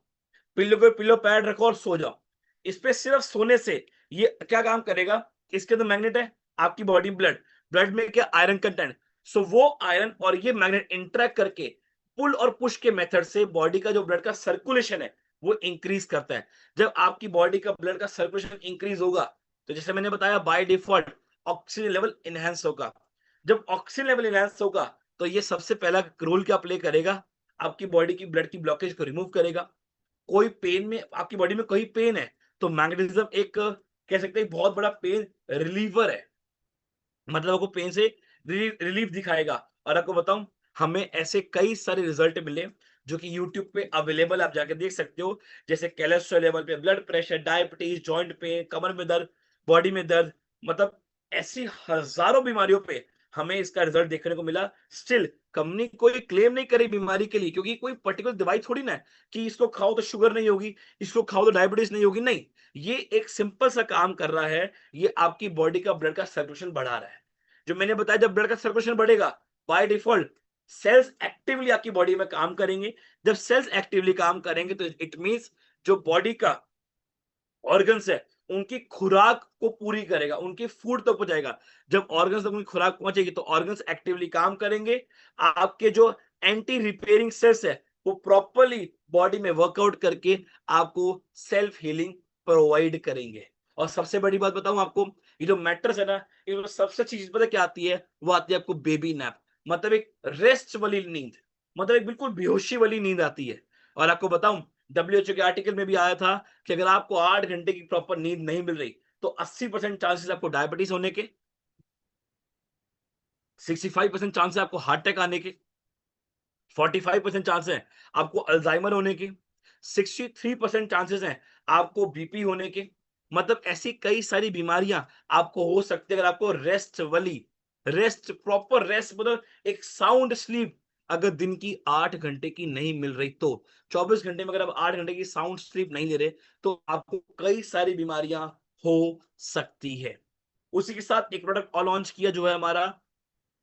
Speaker 1: पिल्लो पे पिल्लो पैड रखो और सो जाओ। इस पे सिर्फ सोने से ये क्या काम करेगा? इसके अंदर मैग्नेट है, आपकी बॉडी ब्लड, ब्लड में क्या आयरन कंटेंट। सो वो आयरन और ये मैग्नेट इंटरेक्ट करके पुल और पुश के मेथड से बॉडी का जो ब्लड का सर्कुलेशन है वो इंक्रीज करता है। जब आपकी बॉडी का ब्लड का सर्कुलेशन इंक्रीज होगा तो जैसे मैंने बताया by default oxygen level enhance होगा। जब ऑक्सीजन लेवल इनहेंस होगा तो ये सबसे पहला रोल क्या प्ले करेगा? आपकी बॉडी की ब्लड की ब्लॉकेज को रिमूव करेगा। कोई पेन में आपकी बॉडी में कोई पेन है तो मैग्नेटिज्म एक कह सकते हैं बहुत बड़ा पेन रिलीवर है, मतलब आपको पेन से रिलीफ दिखाएगा। और आपको बताऊं, हमें ऐसे कई सारे रिजल्ट मिले जो कि यूट्यूब पे अवेलेबल, आप जाकर देख सकते हो। जैसे कोलेस्ट्रॉल लेवल पे, blood pressure, diabetes, joint pain, कमर में दर्द, बॉडी में दर्द, मतलब ऐसी हजारों बीमारियों पे हमें इसका रिजल्ट देखने को मिला। स्टिल कंपनी कोई क्लेम नहीं करी बीमारी के लिए, क्योंकि कोई पर्टिकुलर दवाई थोड़ी ना है कि इसको खाओ तो शुगर नहीं होगी, इसको खाओ तो डायबिटीज नहीं होगी। नहीं, ये एक सिंपल सा काम कर रहा है, ये आपकी बॉडी का ब्लड का सर्कुलेशन बढ़ा रहा है। जो मैंने बताया, जब ब्लड का सर्कुलेशन बढ़ेगा बाय डिफॉल्ट सेल्स एक्टिवली आपकी बॉडी में काम करेंगे। जब सेल्स एक्टिवली काम करेंगे तो इट मींस जो बॉडी का ऑर्गन्स है उनकी खुराक को पूरी करेगा, उनकी फूड तक पहुंचाएगा। जब ऑर्गन्स तक उनकी खुराक पहुंचेगी तो ऑर्गन्स एक्टिवली काम करेंगे। आपके जो एंटी रिपेयरिंग सेल्स है वो प्रॉपरली बॉडी में वर्कआउट करके आपको सेल्फ हीलिंग प्रोवाइड करेंगे। और सबसे बड़ी बात बताऊं आपको, ये जो मैट्रेस है ना, ये सबसे अच्छी चीज पता क्या आती है? वो आती है आपको बेबी नैप, मतलब एक रेस्ट वाली नींद, मतलब एक बिल्कुल बेहोशी वाली नींद आती है। और आपको बताऊं, डब्ल्यूएचओ के आर्टिकल में भी आया था कि अगर आपको 8 घंटे की प्रॉपर नींद नहीं मिल रही तो 80% चांसेस आपको डायबिटीज होने के, 65% चांस है आपको हार्ट अटैक आने के, 45% चांस है आपको अल्जाइमर होने के, 63% चांसेस हैं आपको बीपी होने के। मतलब ऐसी कई सारी बीमारियां आपको हो सकती है अगर आपको रेस्ट प्रॉपर रेस्ट, मतलब एक साउंड स्लीप अगर दिन की 8 घंटे की नहीं मिल रही तो 24 घंटे में अगर आप 8 घंटे की साउंड स्लीप नहीं ले रहे तो आपको कई सारी बीमारियां हो सकती है। उसी के साथ एक प्रोडक्ट और लॉन्च किया जो है हमारा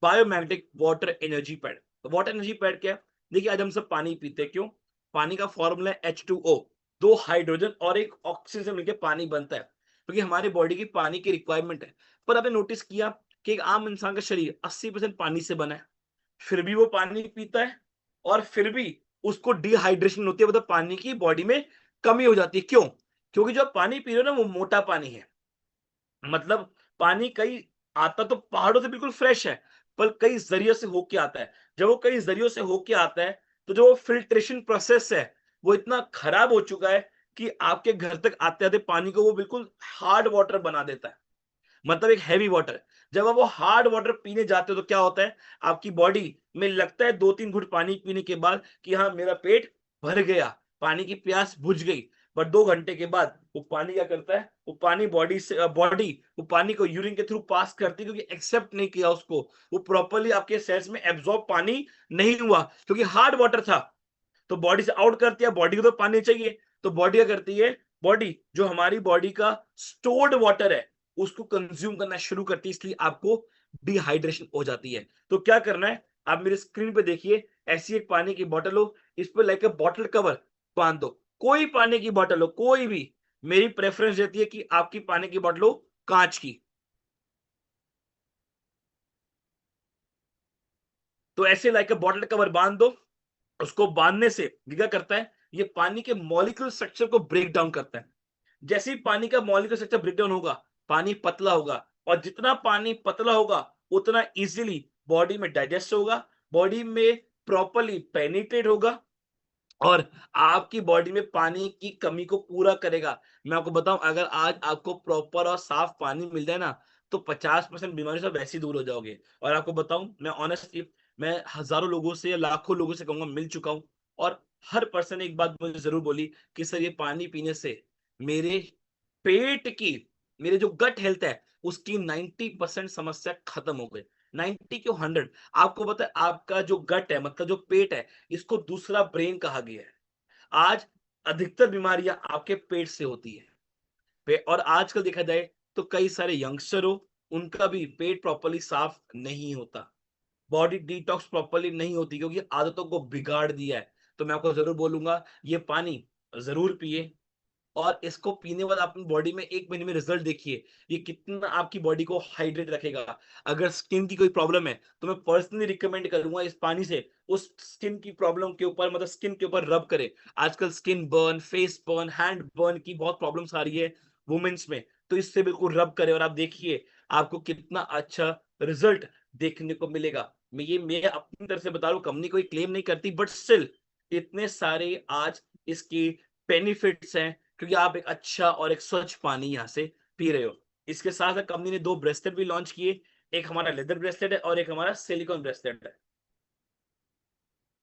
Speaker 1: बायोमैग्नेटिक वाटर एनर्जी पैड। तो वाटर एनर्जी पैड क्या है? देखिए, आज हम सब पानी पीते हैं, क्यों? पानी का फॉर्मूला है H2O, 2 हाइड्रोजन और एक ऑक्सीजन से मिलकर पानी बनता है, क्योंकि हमारी बॉडी की पानी की रिक्वायरमेंट है। पर आपने नोटिस किया कि एक आम इंसान का शरीर 80% पानी से बना है, फिर भी वो पानी पीता है और फिर भी उसको डिहाइड्रेशन होती है, मतलब पानी की बॉडी में कमी हो जाती है। क्यों? क्योंकि जो आप पानी पी रहे हो ना वो मोटा पानी है। मतलब पानी कई आता तो पहाड़ों से बिल्कुल फ्रेश है, पर कई जरियों से होके आता है। जब वो कई जरियों से होके आता है तो जो फिल्ट्रेशन प्रोसेस है वो इतना खराब हो चुका है कि आपके घर तक आते आते पानी को वो बिल्कुल हार्ड वाटर बना देता है, मतलब एक हैवी वाटर। जब आप वो हार्ड वाटर पीने जाते हो तो क्या होता है? आपकी बॉडी में लगता है 2-3 घूंट पानी पीने के बाद कि हाँ, मेरा पेट भर गया, पानी की प्यास बुझ गई। बट 2 घंटे के बाद वो पानी क्या करता है, वो पानी बॉडी वो पानी को यूरिन के थ्रू पास करती है, क्योंकि एक्सेप्ट नहीं किया उसको, वो प्रॉपरली आपके सेल्स में एब्जॉर्ब पानी नहीं हुआ, क्योंकि हार्ड वाटर था। तो बॉडी से आउट करती है, बॉडी को तो पानी चाहिए, तो बॉडी क्या करती है, बॉडी जो हमारी बॉडी का स्टोर्ड वाटर है उसको कंज्यूम करना शुरू करती है, इसलिए आपको डिहाइड्रेशन हो जाती है। तो क्या करना है, आप मेरे स्क्रीन पे देखिए, ऐसी एक पानी की बोतल हो, इस पे लाइक बॉटल कवर बांध दो, कोई पानी की बोतल हो, कोई भी। मेरी प्रेफरेंस रहती है कि आपकी पानी की बोतल हो कांच की। तो ऐसे लाइक बॉटल कवर बांध दो, उसको बांधने से ये क्या करता है, ये पानी के मॉलिक्यूल स्ट्रक्चर को ब्रेक डाउन करता है। जैसे ही पानी का मॉलिक्यूल स्ट्रक्चर ब्रेक डाउन होगा, पानी पतला होगा, और जितना पानी पतला होगा उतना इजीली बॉडी में डाइजेस्ट होगा, बॉडी में प्रॉपर्ली पेनिट्रेट होगा, और आपकी बॉडी में पानी की कमी को पूरा करेगा। मैं आपको बताऊं, अगर आज आपको प्रॉपर और साफ पानी मिल जाए ना, तो 50% बीमारी से वैसे ही दूर हो जाओगे। और आपको बताऊं, मैं ऑनेस्टली, मैं हजारों लोगों से या लाखों लोगों से कहूंगा, मिल चुका हूं, और हर पर्सन ने एक बात मुझे जरूर बोली कि सर ये पानी पीने से मेरे पेट की, मेरे जो गट हेल्थ है उसकी 90% समस्या खत्म हो गई। 90 क्यों, 100। आपको पता है, आपका जो गट है, मतलब जो पेट है, इसको दूसरा ब्रेन कहा गया है। आज अधिकतर बीमारियां आपके पेट से होती है। और आजकल देखा जाए तो कई सारे यंगस्टर हो, उनका भी पेट प्रॉपर्ली साफ नहीं होता, बॉडी डिटॉक्स प्रॉपर्ली नहीं होती, क्योंकि आदतों को बिगाड़ दिया है। तो मैं आपको जरूर बोलूंगा, ये पानी जरूर पिए, और इसको पीने के बाद अपनी बॉडी में 1 महीने में रिजल्ट देखिए, ये कितना आपकी बॉडी को हाइड्रेट रखेगा। अगर स्किन की कोई प्रॉब्लम है, तो मैं पर्सनली रिकमेंड करूंगा इस पानी से उस स्किन की प्रॉब्लम के ऊपर, मतलब स्किन के ऊपर रब करे। आजकल skin burn, face burn, hand burn की बहुत प्रॉब्लम्स आ रही है वुमेन्स में, तो इससे बिल्कुल रब करे, और आप देखिए आपको कितना अच्छा रिजल्ट देखने को मिलेगा। मैं अपनी तरफ से बता रहा हूँ, कंपनी कोई क्लेम नहीं करती, बट स्टिल इतने सारे आज इसके बेनिफिट्स हैं, क्योंकि आप एक अच्छा और एक स्वच्छ पानी यहाँ से पी रहे हो। इसके साथ साथ कंपनी ने 2 ब्रेसलेट भी लॉन्च किए, एक हमारा लेदर ब्रेसलेट है और एक हमारा सिलिकॉन ब्रेसलेट है।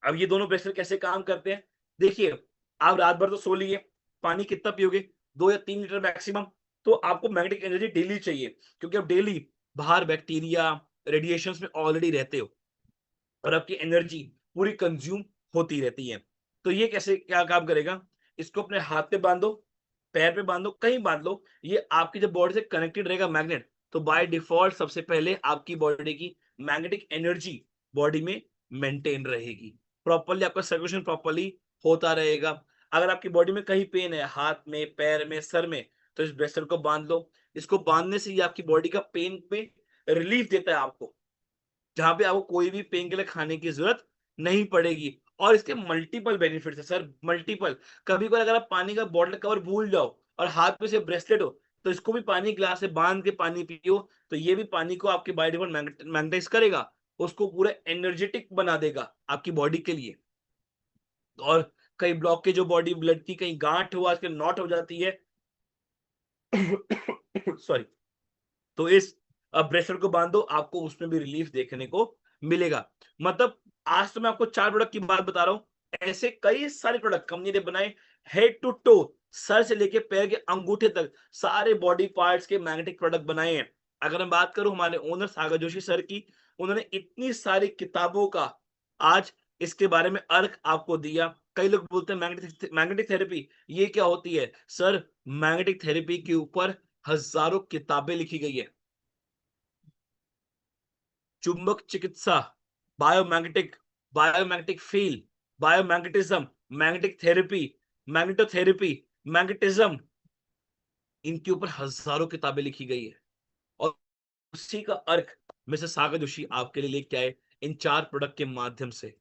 Speaker 1: अब ये दोनों ब्रेसलेट कैसे काम करते हैं, देखिए, आप रात भर तो सो लिए, पानी कितना पियोगे, 2 या 3 लीटर मैक्सिमम। तो आपको मैग्नेटिक एनर्जी डेली चाहिए, क्योंकि आप डेली बाहर बैक्टीरिया, रेडिएशंस में ऑलरेडी रहते हो, और आपकी एनर्जी पूरी कंज्यूम होती रहती है। तो ये कैसे क्या काम करेगा, इसको अपने हाथ पे बांधो, पैर पे बांधो, कहीं बांध लो, ये आपकी जब बॉडी से कनेक्टेड रहेगा मैग्नेट, तो बाय डिफॉल्ट सबसे पहले आपकी बॉडी की मैग्नेटिक एनर्जी बॉडी में मेंटेन रहेगी, प्रॉपर्ली आपका सर्कुलेशन प्रॉपर्ली होता रहेगा। अगर आपकी बॉडी में कहीं पेन है, हाथ में, पैर में, सर में, तो इस ब्रेसलेट को बांध लो। इसको बांधने से ये आपकी बॉडी का पेन पे रिलीफ देता है आपको, जहाँ पे आपको कोई भी पेन किलर खाने की जरूरत नहीं पड़ेगी। और इसके मल्टीपल बेनिफिट्स है सर, मल्टीपल। कभी-कभार अगर आप पानी का बॉटल कवर भूल जाओ और हाथ में से ब्रेसलेट हो, तो इसको भी पानी ग्लास से बांध के पानी पियो, तो ये भी पानी को आपके बॉडी पर मैग्नेटाइज करेगा, उसको पूरा एनर्जेटिक बना देगा आपकी बॉडी के लिए। और कई ब्लॉक के जो बॉडी ब्लड की कहीं गांठ हो, आजकल नॉट हो जाती है, सॉरी, तो इस ब्रेसलेट को बांधो, आपको उसमें भी रिलीफ देखने को मिलेगा। मतलब आज तो मैं आपको 4 प्रोडक्ट की बात बता रहा हूं, ऐसे कई सारे प्रोडक्ट कंपनी ने बनाए, हेड टू टो, सर से लेके पैर के अंगूठे तक सारे बॉडी पार्ट्स के मैग्नेटिक प्रोडक्ट बनाए हैं। अगर मैं बात करूं हमारे ओनर सागर जोशी सर की, उन्होंने इतनी सारी किताबों का आज इसके बारे में अर्क आपको दिया। कई लोग बोलते हैं मैग्नेटिक थेरेपी ये क्या होती है, सर मैग्नेटिक थेरेपी के ऊपर हजारों किताबें लिखी गई है। चुंबक चिकित्सा, biomagnetic, biomagnetic field, biomagnetism, magnetic therapy, magnetotherapy, magnetism, इनके ऊपर हजारों किताबें लिखी गई है। और उसी का अर्क मिस्टर सागर जोशी आपके लिए लेके आए इन 4 प्रोडक्ट के माध्यम से,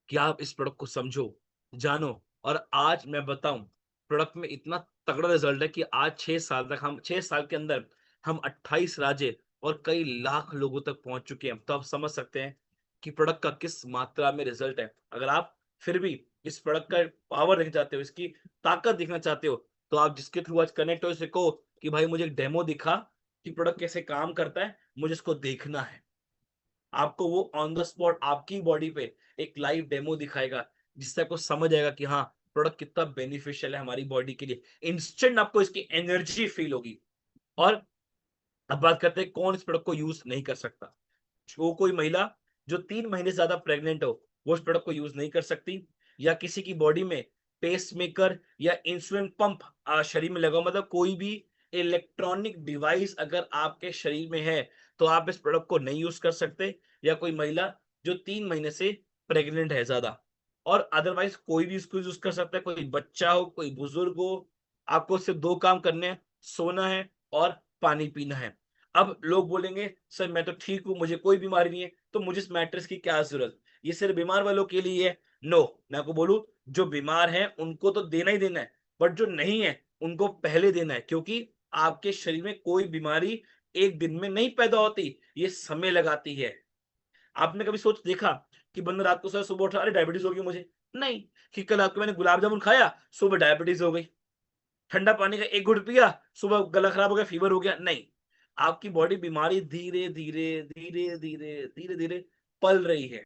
Speaker 1: कि आप इस प्रोडक्ट को समझो, जानो। और आज मैं बताऊं, प्रोडक्ट में इतना तगड़ा रिजल्ट है कि आज 6 साल के अंदर हम 28 राज्य और कई लाख लोगों तक पहुंच चुके हैं। तो आप समझ सकते हैं कि प्रोडक्ट का किस मात्रा में रिजल्ट है। अगर आप फिर भी इस प्रोडक्ट का पावर देखना चाहते हो, इसकी ताकत देखना चाहते हो, तो आप जिसके थ्रू आज कनेक्ट हो, इससे कहो कि भाई मुझे एक डेमो दिखा कि प्रोडक्ट कैसे काम करता है, मुझे इसको देखना है। आपको वो ऑन द स्पॉट आपकी बॉडी पे एक लाइव डेमो दिखाएगा, जिससे आपको समझ आएगा कि हाँ, प्रोडक्ट कितना बेनिफिशियल है हमारी बॉडी के लिए। इंस्टेंट आपको इसकी एनर्जी फील होगी। और अब बात करते हैं कौन इस प्रोडक्ट को यूज नहीं कर सकता। वो कोई महिला जो 3 महीने से ज्यादा प्रेग्नेंट हो, वो इस प्रोडक्ट को यूज नहीं कर सकती। या किसी की बॉडी में पेसमेकर या इंसुलिन पंप शरीर में लगा हो, मतलब कोई भी इलेक्ट्रॉनिक डिवाइस अगर आपके शरीर में है, तो आप इस प्रोडक्ट को नहीं यूज कर सकते। या कोई महिला जो 3 महीने से प्रेग्नेंट है ज्यादा, और अदरवाइज कोई भी इसको यूज कर सकता है, कोई बच्चा हो, कोई बुजुर्ग हो। आपको सिर्फ 2 काम करने हैं, सोना है और पानी पीना है। अब लोग बोलेंगे सर मैं तो ठीक हूँ, मुझे कोई बीमारी नहीं है, तो मुझे इस मैट्रेस की क्या जरूरत, ये सिर्फ बीमार वालों के लिए है। नो, मैं आपको बोलूं, जो बीमार है उनको तो देना ही देना है, बट जो नहीं है उनको पहले देना है, क्योंकि आपके शरीर में कोई बीमारी एक दिन में नहीं पैदा होती, ये समय लगाती है। आपने कभी सोच देखा कि बंदा रात को सोया, सुबह उठा, अरे डायबिटीज हो गई मुझे? नहीं। कि कल आपको मैंने गुलाब जामुन खाया, सुबह डायबिटीज हो गई। ठंडा पानी का एक घुट पिया, सुबह गला खराब हो गया, फीवर हो गया? नहीं। आपकी बॉडी बीमारी धीरे धीरे धीरे धीरे धीरे धीरे पल रही है,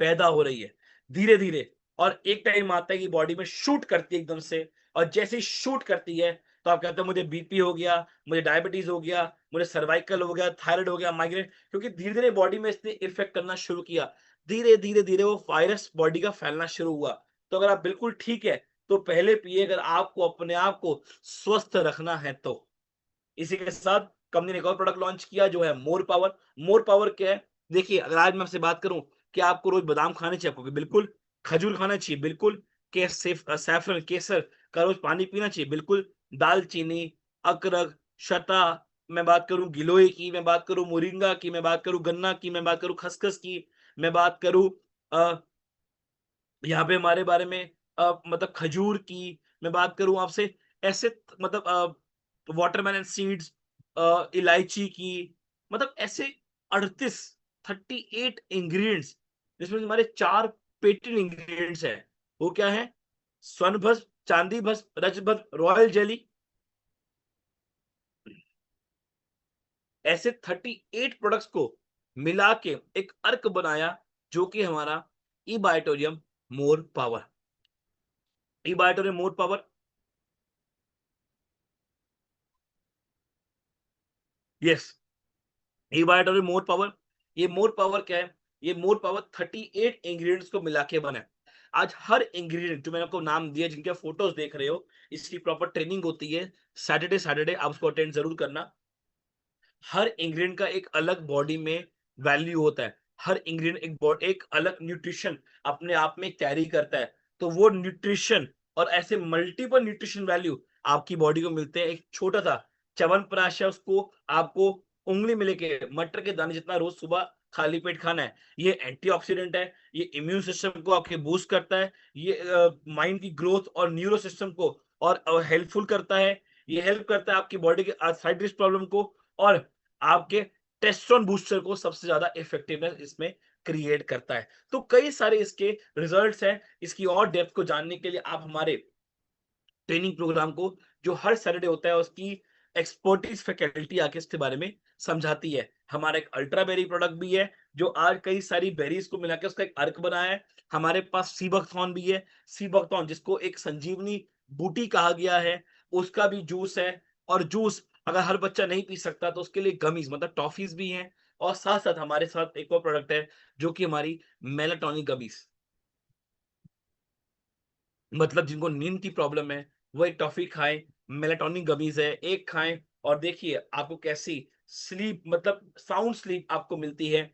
Speaker 1: पैदा हो रही है धीरे धीरे। और एक टाइम आता है कि बॉडी में शूट करती है एकदम से। और जैसे ही शूट करती है, तो आप कहते हो मुझे बीपी हो गया, मुझे डायबिटीज हो गया, मुझे सर्वाइकल हो गया, थायराइड हो गया, माइग्रेन, क्योंकि धीरे धीरे बॉडी में इसने इफेक्ट करना शुरू किया। धीरे धीरे धीरे वो वायरस बॉडी का फैलना शुरू हुआ। तो अगर आप बिल्कुल ठीक है, तो पहले पिए, अगर आपको अपने आप को स्वस्थ रखना है तो। इसी के साथ कंपनी ने एक और प्रोडक्ट लॉन्च किया जो है मोर पावर। मोर पावर क्या है? देखिए, अगर आज मैं आपसे बात करूं कि आपको रोज बादाम खाने चाहिए, आपको बिल्कुल। खजूर खाना चाहिए, बिल्कुल। सैफरन, केसर का रोज पानी पीना चाहिए, बिल्कुल। दालचीनी, अदरक, शता, मैं बात करूं गिलोय की, मैं बात करूं मोरिंगा की, मैं बात करूं गन्ना की, मैं बात करूं खसखस की, मैं बात करूं यहाँ पे हमारे बारे में मतलब खजूर की मैं बात करूँ आपसे, ऐसे मतलब वाटरमेलन सीड्स, इलायची की, मतलब ऐसे 38 38 इंग्रेडिएंट्स, जिसमें हमारे 4 पेटेंट इंग्रेडिएंट्स हैं। वो क्या है? स्वर्ण भस्म, चांदी भस्म, रज भस्म, रॉयल जेली, ऐसे 38 प्रोडक्ट्स को मिला के एक अर्क बनाया, जो कि हमारा ई बायोटोरियम मोर पावर। ई बायोटोरियम मोर पावर, यस, ई बायोटोरियम मोर पावर। ये मोर पावर क्या है? ये मोर पावर 38 इंग्रेडिएंट्स को मिला के बना है। आज हर इंग्रेडिएंट जो मैंने आपको नाम दिया, जिनके फोटोज देख रहे हो, इसकी प्रॉपर ट्रेनिंग होती है। सैटरडे सैटरडे आप उसको अटेंड जरूर करना। हर इंग्रेडिएंट का एक अलग बॉडी में वैल्यू होता है। हर इंग्रेडिएंट एक अलग न्यूट्रिशन अपने आप में कैरी करता है। तो वो न्यूट्रिशन और ऐसे मल्टीपल न्यूट्रिशन वैल्यू आपकी बॉडी को मिलते हैं। एक छोटा सा च्यवनप्राश है, उसको आपको उंगली में लेके मटर के दाने जितना रोज सुबह खाली पेट खाना है। ये एंटीऑक्सीडेंट है, ये इम्यून सिस्टम को आपके बूस्ट करता है, ये माइंड की ग्रोथ और न्यूरो सिस्टम को और हेल्पफुल करता है। ये हेल्प करता है आपकी बॉडी के आर्थराइटिस प्रॉब्लम को, और आपके टेस्टोस्टेरोन बूस्टर को सबसे ज्यादा इफेक्टिवनेस इसमें क्रिएट करता है। तो कई सारे इसके रिजल्ट्स हैं। इसकी और डेप्थ को जानने के लिए आप हमारे ट्रेनिंग प्रोग्राम को, जो हर सैटरडे होता है, उसकी एक्सपर्टीज फैकल्टी आके इसके बारे में समझाती है। हमारा एक अल्ट्रा बेरी प्रोडक्ट भी है, जो आज कई सारी बेरीज को मिला के उसका एक अर्क बनाया है। हमारे पास सीबकथॉर्न भी है। सीबकथॉर्न, जिसको एक संजीवनी बूटी कहा गया है, उसका भी जूस है। और जूस अगर हर बच्चा नहीं पी सकता, तो उसके लिए गमीज मतलब टॉफीज भी हैं। और साथ साथ हमारे साथ एक और प्रोडक्ट है, जो कि हमारी मेलाटोनिक गमीज, मतलब जिनको नींद की प्रॉब्लम है, वो एक टॉफी खाएं। मेलाटोनिन गमीज है, एक खाएं, और देखिए आपको कैसी स्लीप, मतलब साउंड स्लीप आपको मिलती है।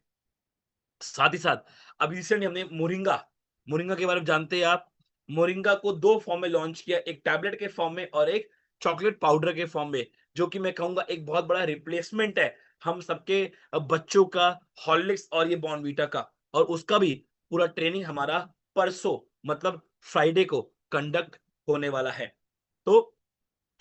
Speaker 1: साथ ही साथ अभी रिसेंटली हमने मोरिंगा, मोरिंगा के बारे में जानते हैं आप? मोरिंगा को 2 फॉर्म में लॉन्च किया, एक टैबलेट के फॉर्म में और एक चॉकलेट पाउडर के फॉर्म में, जो कि मैं कहूंगा एक बहुत बड़ा रिप्लेसमेंट है हम सबके बच्चों का, हॉर्लिक्स और ये बॉर्नवीटा का। और उसका भी पूरा ट्रेनिंग हमारा परसों, मतलब फ्राइडे को कंडक्ट होने वाला है। तो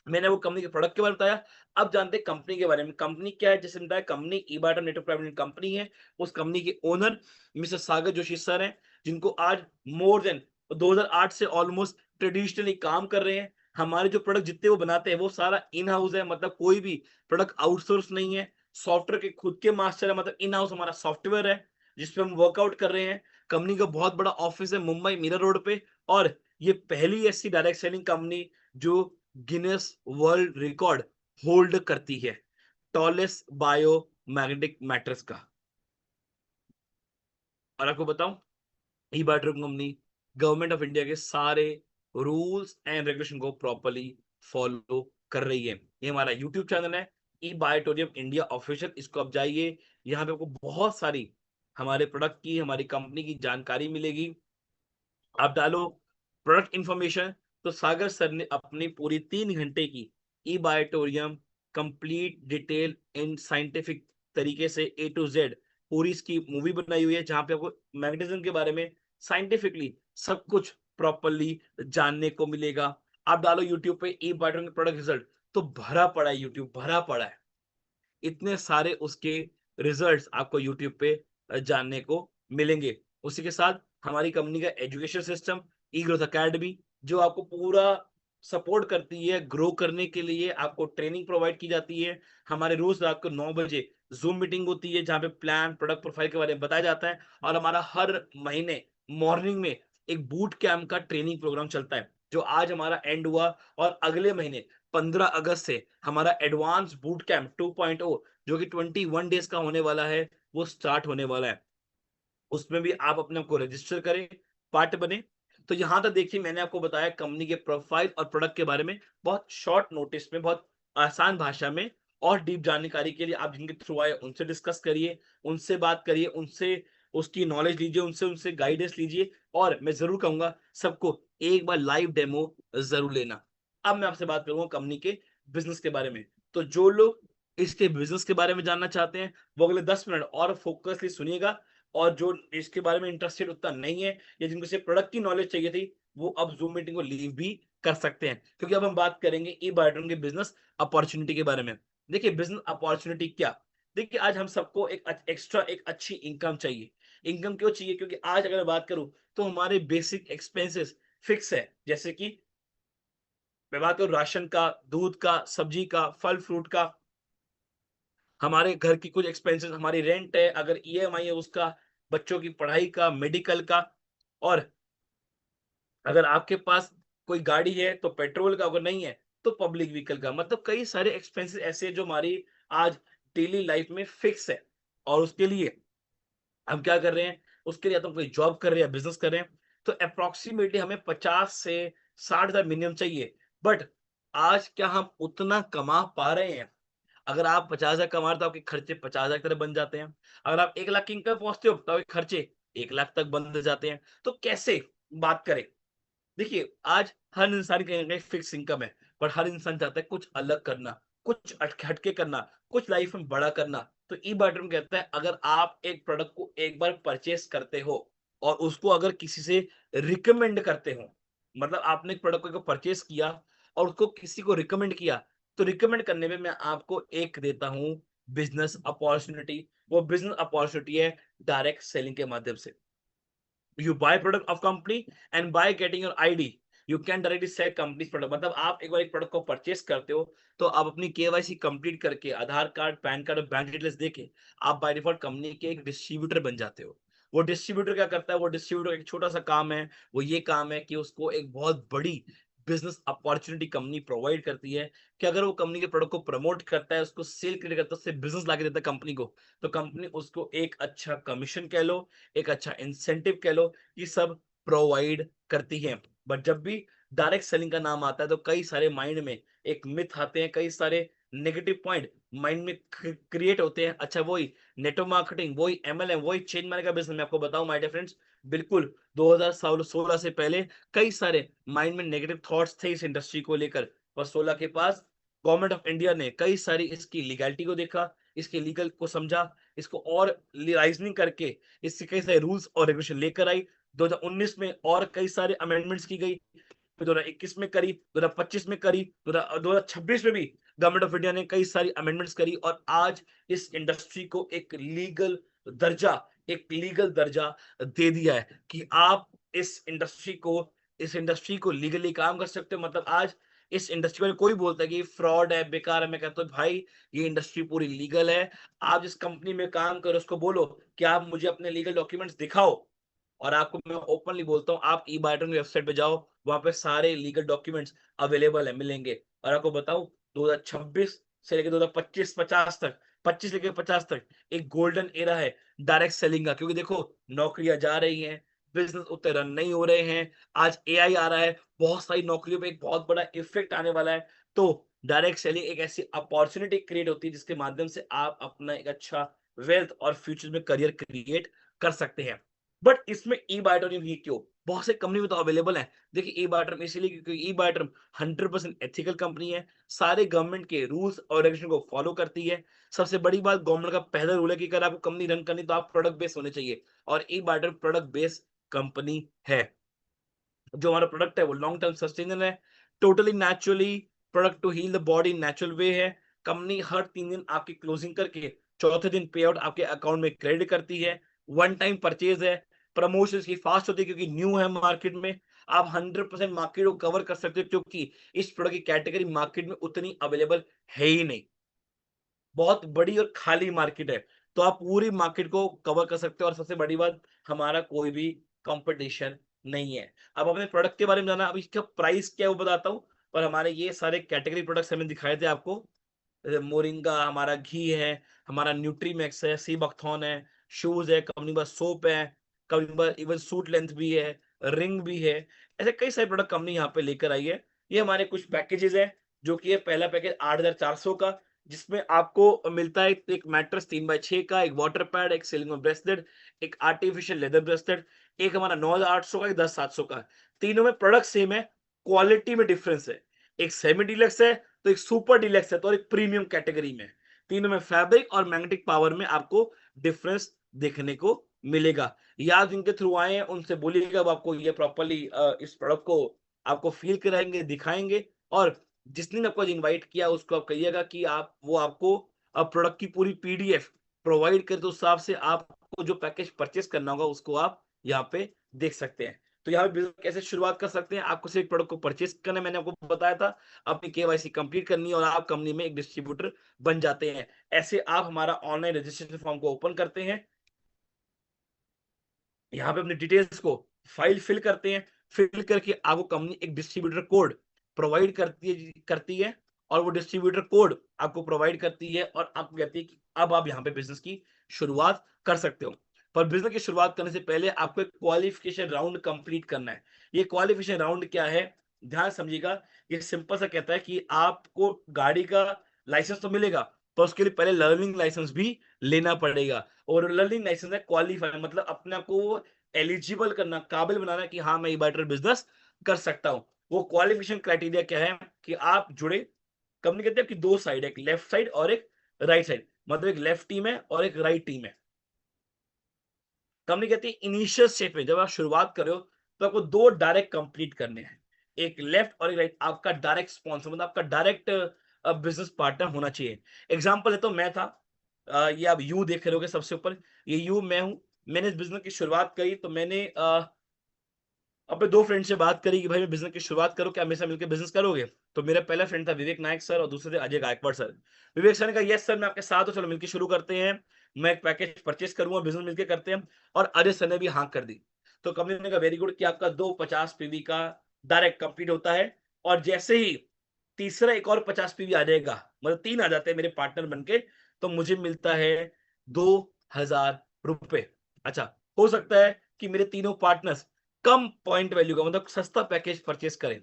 Speaker 1: मैंने वो कंपनी के प्रोडक्ट के बारे में बताया। अब जानते हैं कंपनी के बारे में। कंपनी क्या है? जैसे बताया, कंपनी ईबाटा नेटवर्क प्राइवेट लिमिटेड कंपनी है। उस कंपनी के owner mister Sagar Joshi sir हैं, जिनको आज मोर देन 2008 से ऑलमोस्ट ट्रेडिशनली काम कर रहे हैं। हमारे जो प्रोडक्ट जितने वो बनाते हैं, वो सारा इन हाउस है, मतलब कोई भी प्रोडक्ट आउटसोर्स नहीं है। सॉफ्टवेयर के खुद के मास्टर है, मतलब इन हाउस हमारा सॉफ्टवेयर है जिसपे हम वर्कआउट कर रहे हैं। कंपनी का बहुत बड़ा ऑफिस है मुंबई मीरा रोड पे, और ये पहली ऐसी डायरेक्ट सेलिंग कंपनी जो गिनेस वर्ल्ड रिकॉर्ड होल्ड करती है टॉलेस्ट बायो मैग्नेटिक मैटर्स का। और आपको बताऊं, ई बायोट्रिक कंपनी गवर्नमेंट ऑफ इंडिया के सारे रूल्स एंड रेगुलेशन को प्रॉपर्ली फॉलो कर रही है। ये हमारा यूट्यूब चैनल है, ई बायोटोरियम इंडिया ऑफिशियल। इसको आप जाइए, यहाँ पे आपको बहुत सारी हमारे प्रोडक्ट की, हमारी कंपनी की जानकारी मिलेगी। आप डालो प्रोडक्ट इंफॉर्मेशन, तो सागर सर ने अपनी पूरी 3 घंटे की ई बायोटोरियम कंप्लीट डिटेल इन साइंटिफिक तरीके से ए टू जेड पूरी इसकी मूवी बनाई हुई है, जहां पे आपको मैग्नेटिज्म के बारे में साइंटिफिकली सब कुछ प्रॉपरली जानने को मिलेगा। आप डालो यूट्यूब पे ई बायोटोरियम प्रोडक्ट रिजल्ट, तो भरा पड़ा है, यूट्यूब भरा पड़ा है, इतने सारे उसके रिजल्ट्स आपको यूट्यूब पे जानने को मिलेंगे। उसी के साथ हमारी कंपनी का एजुकेशन सिस्टम ई ग्रोथ अकेडमी, जो आपको पूरा सपोर्ट करती है ग्रो करने के लिए, आपको ट्रेनिंग प्रोवाइड की जाती है। हमारे रोज रात को 9 बजे जूम मीटिंग होती है, जहाँ पे प्लान प्रोडक्ट प्रोफाइल के बारे में बताया जाता है। और हमारा हर महीने मॉर्निंग में एक बूट कैंप का ट्रेनिंग प्रोग्राम चलता है, जो आज हमारा एंड हुआ, और अगले महीने 15 अगस्त से हमारा एडवांस बूट कैंप 2.0, जो कि 21 डेज का होने वाला है, वो स्टार्ट होने वाला है। उसमें भी आप अपने आप को रजिस्टर करें, पार्ट बने। तो यहां तक देखिए, मैंने आपको बताया कंपनी के प्रोफाइल और प्रोडक्ट के बारे में बहुत शॉर्ट नोटिस में, बहुत आसान भाषा में। और डीप जानकारी के लिए आप जिनके थ्रू आए उनसे डिस्कस करिए, उनसे बात करिए, उनसे उसकी नॉलेज लीजिए, उनसे उनसे गाइडेंस लीजिए। और मैं जरूर कहूंगा सबको एक बार लाइव डेमो जरूर लेना। अब मैं आपसे बात करूंगा कंपनी के बिजनेस के बारे में। तो जो लोग इसके बिजनेस के बारे में जानना चाहते हैं, वो अगले 10 मिनट और फोकसली सुनिएगा। और जो इसके बारे में इंटरेस्टेड उतना नहीं है, या जिनको सिर्फ प्रोडक्ट की नॉलेज चाहिए थी, वो अब जूम मीटिंग को लीव भी कर सकते हैं, क्योंकि अब हम बात करेंगे ई बायोट्रॉन के बिजनेस अपॉर्चुनिटी के बारे में। देखिए बिजनेस अपॉर्चुनिटी क्या, देखिए आज हम सबको एक एक्स्ट्रा एक अच्छी इनकम चाहिए। इनकम क्यों चाहिए, क्योंकि आज अगर बात करूं तो हमारे बेसिक एक्सपेंसेस फिक्स है, जैसे कि मैं बात करूं राशन का, दूध का, सब्जी का, फल फ्रूट का, हमारे घर की कुछ एक्सपेंसेस, हमारी रेंट है, अगर ईएमआई है उसका, बच्चों की पढ़ाई का, मेडिकल का। और अगर आपके पास कोई गाड़ी है तो पेट्रोल का, अगर नहीं है तो पब्लिक व्हीकल का। मतलब कई सारे एक्सपेंसेस ऐसे हैं जो हमारी आज डेली लाइफ में फिक्स है। और उसके लिए हम क्या कर रहे हैं, उसके लिए या तो कोई जॉब कर रहे हैं या बिजनेस कर रहे हैं, तो अप्रोक्सीमेटली हमें 50 से 60 हजार मिनिमम चाहिए। बट आज क्या हम उतना कमा पा रहे हैं? अगर आप 50,000 कमा रहे हो तो आपके खर्चे 50,000 की तरह बन जाते हैं। अगर आप 1 लाख की इनकम पहुंचते हो तो आपके खर्चे 1 लाख तक बन जाते हैं। तो कैसे बात करें? देखिए, आज हर इंसान की कहीं न कहीं फिक्स इनकम है, पर हर इंसान चाहता है कुछ अलग करना, कुछ हटके करना, कुछ लाइफ में बड़ा करना। तो ई-बाटरम कहता है, अगर आप एक प्रोडक्ट को एक बार परचेज़ करते हो और उसको अगर किसी से रिकमेंड करते हो, मतलब आपने एक प्रोडक्ट को परचेज़ किया और उसको किसी को रिकमेंड किया, तो रिकमेंड करने में मैं आपको एक देता हूँ बिज़नेस अपॉर्च्युनिटी। वो बिज़नेस अपॉर्च्युनिटी है डायरेक्ट सेलिंग के माध्यम से। You buy product of company and by getting your ID you can directly sell company's product। मतलब आप एक बार एक प्रोडक्ट को परचेस करते हो, तो आप अपनी केवाईसी कंप्लीट करके आधार कार्ड, पैन कार्ड और बैंक डिटेल्स देके आप बाय डिफॉल्ट कंपनी के एक डिस्ट्रीब्यूटर बन जाते हो। वो डिस्ट्रीब्यूटर क्या करता है, वो डिस्ट्रीब्यूटर एक छोटा सा काम है, वो ये काम है कि उसको एक बहुत बड़ी बिजनेस अपॉर्चुनिटी कंपनी प्रोवाइड करती है, कि अगर वो कंपनी के प्रोडक्ट को प्रमोट करता है, उसको सेल क्रिएट करता है, उससे बिजनेस लाके देता है कंपनी को, तो कंपनी उसको एक अच्छा कमीशन कह लो, एक अच्छा इंसेंटिव कह लो, ये सब प्रोवाइड करती है। बट जब भी डायरेक्ट सेलिंग का नाम आता है, तो कई सारे माइंड में एक मिथ आते हैं, कई सारे नेगेटिव पॉइंट माइंड में क्रिएट होते हैं। अच्छा, वही नेटवर्क मार्केटिंग, वही एमएलएम, वही चेंज मैनेजर का बिजनेस। मैं आपको बताऊं माय डियर फ्रेंड्स, बिल्कुल 2016 से पहले कई सारे माइंड में नेगेटिव थॉट्स थे इस इंडस्ट्री को लेकर। और 16 के पास गवर्नमेंट ऑफ इंडिया ने कई सारी इसकी लीगैलिटी को देखा, इसके लीगल को समझा, इसको और राइजनिंग करके इससे कई सारे रूल्स और रेगुलेशन लेकर आई। 2019 में और कई सारे अमेंडमेंट्स की गई, फिर 2021 में करी, 2025 में करी, 2026 में भी गवर्नमेंट ऑफ इंडिया ने कई सारी अमेंडमेंट्स करी, और आज इस इंडस्ट्री को एक लीगल दर्जा दे दिया है कि आप इस इंडस्ट्री को लीगली काम कर सकते हो। मतलब आज इस इंडस्ट्री में कोई बोलता है कि फ्रॉड है, बेकार है, मैं कहता हूँ भाई ये इंडस्ट्री पूरी लीगल है। आप जिस कंपनी में काम करो उसको बोलो कि आप मुझे अपने लीगल डॉक्यूमेंट्स दिखाओ, और आपको मैं ओपनली बोलता हूँ, आप ई बायोटन की वेबसाइट पे जाओ, वहां पे सारे लीगल डॉक्यूमेंट्स अवेलेबल है, मिलेंगे। और आपको बताऊं 2026 से लेकर 2025 50 तक, 25 लेकर 50 तक एक गोल्डन एरा है डायरेक्ट सेलिंग का, क्योंकि देखो नौकरियां जा रही हैं, बिजनेस उतने रन नहीं हो रहे हैं, आज एआई आ रहा है, बहुत सारी नौकरियों पे एक बहुत बड़ा इफेक्ट आने वाला है। तो डायरेक्ट सेलिंग एक ऐसी अपॉर्चुनिटी क्रिएट होती है जिसके माध्यम से आप अपना एक अच्छा वेल्थ और फ्यूचर में करियर क्रिएट कर सकते हैं। बट इसमें ई बायोटर्म ही क्यों? बहुत से कंपनी में तो अवेलेबल है। देखिए ई बायोटर्म इसलिए क्योंकि ई बायोटर्म 100% एथिकल कंपनी है, सारे गवर्नमेंट के रूल्स और रेगुलेशन को फॉलो करती है। सबसे बड़ी बात, गवर्नमेंट का पहला रूल है कि अगर आपको कंपनी रन करनी तो आप प्रोडक्ट बेस्ड होने चाहिए, और ई बायोटर्म प्रोडक्ट बेस्ड कंपनी है। जो हमारा प्रोडक्ट है वो लॉन्ग टर्म सस्टेनेबल है, totally naturally product to heal the body natural way है। कंपनी हर 3 दिन आपकी क्लोजिंग करके चौथे दिन पे आउट आपके अकाउंट में क्रेडिट करती है। वन टाइम परचेज है, प्रमोशन की फास्ट होती है क्योंकि न्यू है मार्केट में। आप 100% मार्केट को कवर कर सकते हो क्योंकि इस प्रोडक्ट की कैटेगरी मार्केट में उतनी अवेलेबल है ही नहीं, बहुत बड़ी और खाली मार्केट है। तो आप पूरी मार्केट को कवर कर सकते हो, और सबसे बड़ी बात, हमारा कोई भी कंपटीशन नहीं है। अब अपने प्रोडक्ट के बारे में जाना, अब इसका प्राइस क्या है वो बताता हूँ। पर हमारे ये सारे कैटेगरी प्रोडक्ट्स हमने दिखाए थे आपको, मोरिंगा हमारा घी है, हमारा न्यूट्रीमैक्स है, सीबकथॉर्न है, शूज है, कंपनी के पास सोप है, कंपनी के पास इवन सूट लेंथ भी है, रिंग भी है। ऐसे कई सारे प्रोडक्ट कंपनी यहाँ पे लेकर आई है। ये हमारे कुछ पैकेजेस हैं, जो कि ये पहला पैकेज 8,400 का, जिसमें आपको मिलता है एक मैट्रेस 3x6 का, एक वाटर पैड, एक सिलिकॉन ब्रेसलेट, एक आर्टिफिशियल लेदर ब्रेसलेट, एक हमारा 9,800 का, एक 10,700 का। तीनों में प्रोडक्ट सेम है, क्वालिटी में डिफरेंस है। एक सेमी डीलक्स है, तो एक सुपर डीलक्स है, तो और एक प्रीमियम कैटेगरी में। तीनों में फैब्रिक और मैग्नेटिक पावर में आपको डिफरेंस देखने को मिलेगा। या आप जिनके थ्रू आए हैं उनसे बोलिएगा, अब आपको ये प्रॉपर्ली इस प्रोडक्ट को आपको फील कराएंगे, दिखाएंगे। और जिसने आपको इनवाइट किया उसको आप कहिएगा कि आप वो आपको प्रोडक्ट की पूरी पीडीएफ प्रोवाइड करे, तो उस हिसाब से आपको जो पैकेज परचेस करना होगा उसको आप यहाँ पे देख सकते हैं। तो यहाँ पे बिजनेस कैसे शुरुआत कर सकते हैं, आपको सिर्फ प्रोडक्ट को परचेस करना है, मैंने आपको बताया था। अपनी केवाईसी कंप्लीट करनी है और आप कंपनी में एक डिस्ट्रीब्यूटर बन जाते हैं। ऐसे आप हमारा ऑनलाइन रजिस्ट्रेशन फॉर्म को ओपन करते हैं, यहाँ पे अपनी डिटेल्स को फाइल फिल करते हैं, फिल करके आपको कंपनी एक डिस्ट्रीब्यूटर कोड प्रोवाइड करती है, और वो डिस्ट्रीब्यूटर कोड आपको प्रोवाइड करती है और आपको कहती है कि अब आप यहाँ पे बिजनेस की शुरुआत कर सकते हो। पर बिजनेस की शुरुआत करने से पहले आपको एक क्वालिफिकेशन राउंड कंप्लीट करना है। ये क्वालिफिकेशन राउंड क्या है, ध्यान समझिएगा। ये सिंपल सा कहता है कि आपको गाड़ी का लाइसेंस तो मिलेगा, पर उसके लिए पहले लर्निंग लाइसेंस भी लेना पड़ेगा। और लर्निंग लाइसेंस है क्वालीफाई, मतलब अपने आप को एलिजिबल करना, काबिल बनाना कि हाँ मैं ई बैटर बिजनेस कर सकता हूँ। वो क्वालिफिकेशन क्राइटेरिया क्या है कि आप जुड़े, कंपनी कहते हैं कि दो साइड है, एक लेफ्ट साइड और एक राइट साइड, मतलब एक लेफ्ट टीम है और एक राइट टीम है। कंपनी कहती है इनिशियल स्टेज में जब आप शुरुआत कर रहे हो तो आपको दो डायरेक्ट कंप्लीट करने हैं, एक लेफ्ट और एक राइट। आपका डायरेक्ट स्पॉन्सर मतलब आपका डायरेक्ट बिजनेस पार्टनर होना चाहिए। एग्जांपल है तो मैं था, ये आप यू देख रहे होगे सबसे ऊपर, ये यू मैं हूं। मैंने इस बिजनेस की शुरुआत करी तो मैंने अपने दो फ्रेंड से बात करी कि भाई मैं बिजनेस की शुरुआत करूं, क्या मेरे साथ मिलकर बिजनेस करोगे? तो मेरा पहला फ्रेंड था विवेक नायक सर और दूसरे थे अजय गायकवाड़ सर। विवेक सर ने कहा यस सर मैं आपके साथ हूं, चलो मिलकर शुरू करते हैं, मैं एक पैकेज परचेस करूंगा, बिजनेस मिलकर करते हैं। और अजय सर ने भी हाँ कर दी। तो कंपनी ने कहा वेरी गुड कि आपका दो 50 पीवी का डायरेक्ट कंप्लीट होता है, और जैसे ही तीसरा एक और 50 पीवी आ जाएगा, मतलब 3 आ जाते हैं मेरे पार्टनर बनके, तो मुझे मिलता है 2,000 रुपए। अच्छा, हो सकता है कि मेरे तीनों पार्टनर्स कम पॉइंट वैल्यू का मतलब सस्ता पैकेज परचेस करें,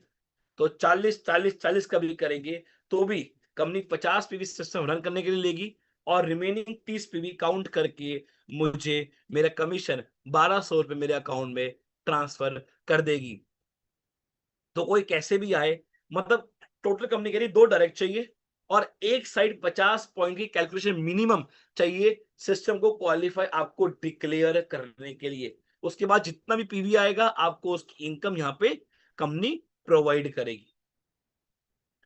Speaker 1: तो 40 का भी करेंगे तो भी कंपनी 50 पीवी सिस्टम रन करने के लिए लेगी, और रिमेनिंग 30 पीवी काउंट करके मुझे मेरा कमीशन 1,200 रुपए मेरे अकाउंट में ट्रांसफर कर देगी। तो कोई कैसे भी आए, मतलब टोटल कंपनी कह रही दो डायरेक्ट चाहिए और एक साइड 50 पॉइंट की कैलकुलेशन मिनिमम चाहिए सिस्टम को क्वालिफाई आपको डिक्लेयर करने के लिए। उसके बाद जितना भी पीवी आएगा आपको उसकी इनकम यहाँ पे कंपनी प्रोवाइड करेगी।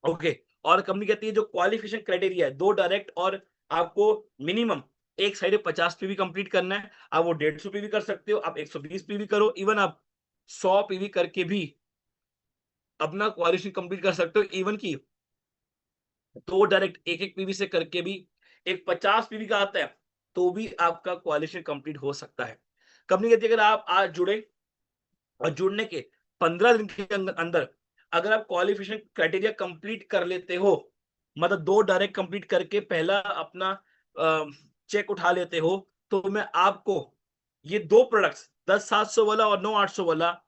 Speaker 1: ओके, और कंपनी कहती है जो क्वालिफिकेशन क्राइटेरिया है दो डायरेक्ट, और आपको मिनिमम एक साइड 50 पीवी कंप्लीट करना है। आप वो 150 पीवी कर सकते हो, आप 120 पीवी करो, इवन आप 100 पीवी करके भी अपना क्वालिफिकेशन कंप्लीट कर सकते हो। इवन की दो डायरेक्ट एक पीवी से करके भी एक 50 पीवी का आता है, तो भी आपका क्वालिफिकेशन कंप्लीट हो सकता है। कंपनी कहती है अगर आप आज जुड़े और जुड़ने के 15 दिन के अंदर अगर आप क्वालिफिकेशन क्राइटेरिया कंप्लीट कर लेते हो, मतलब 2 डायरेक्ट कंप्लीट करके पहला अपना चेक उठा लेते हो, तो मैं आपको ये 2 प्रोडक्ट्स 10,700 वाला और 9,800 वाला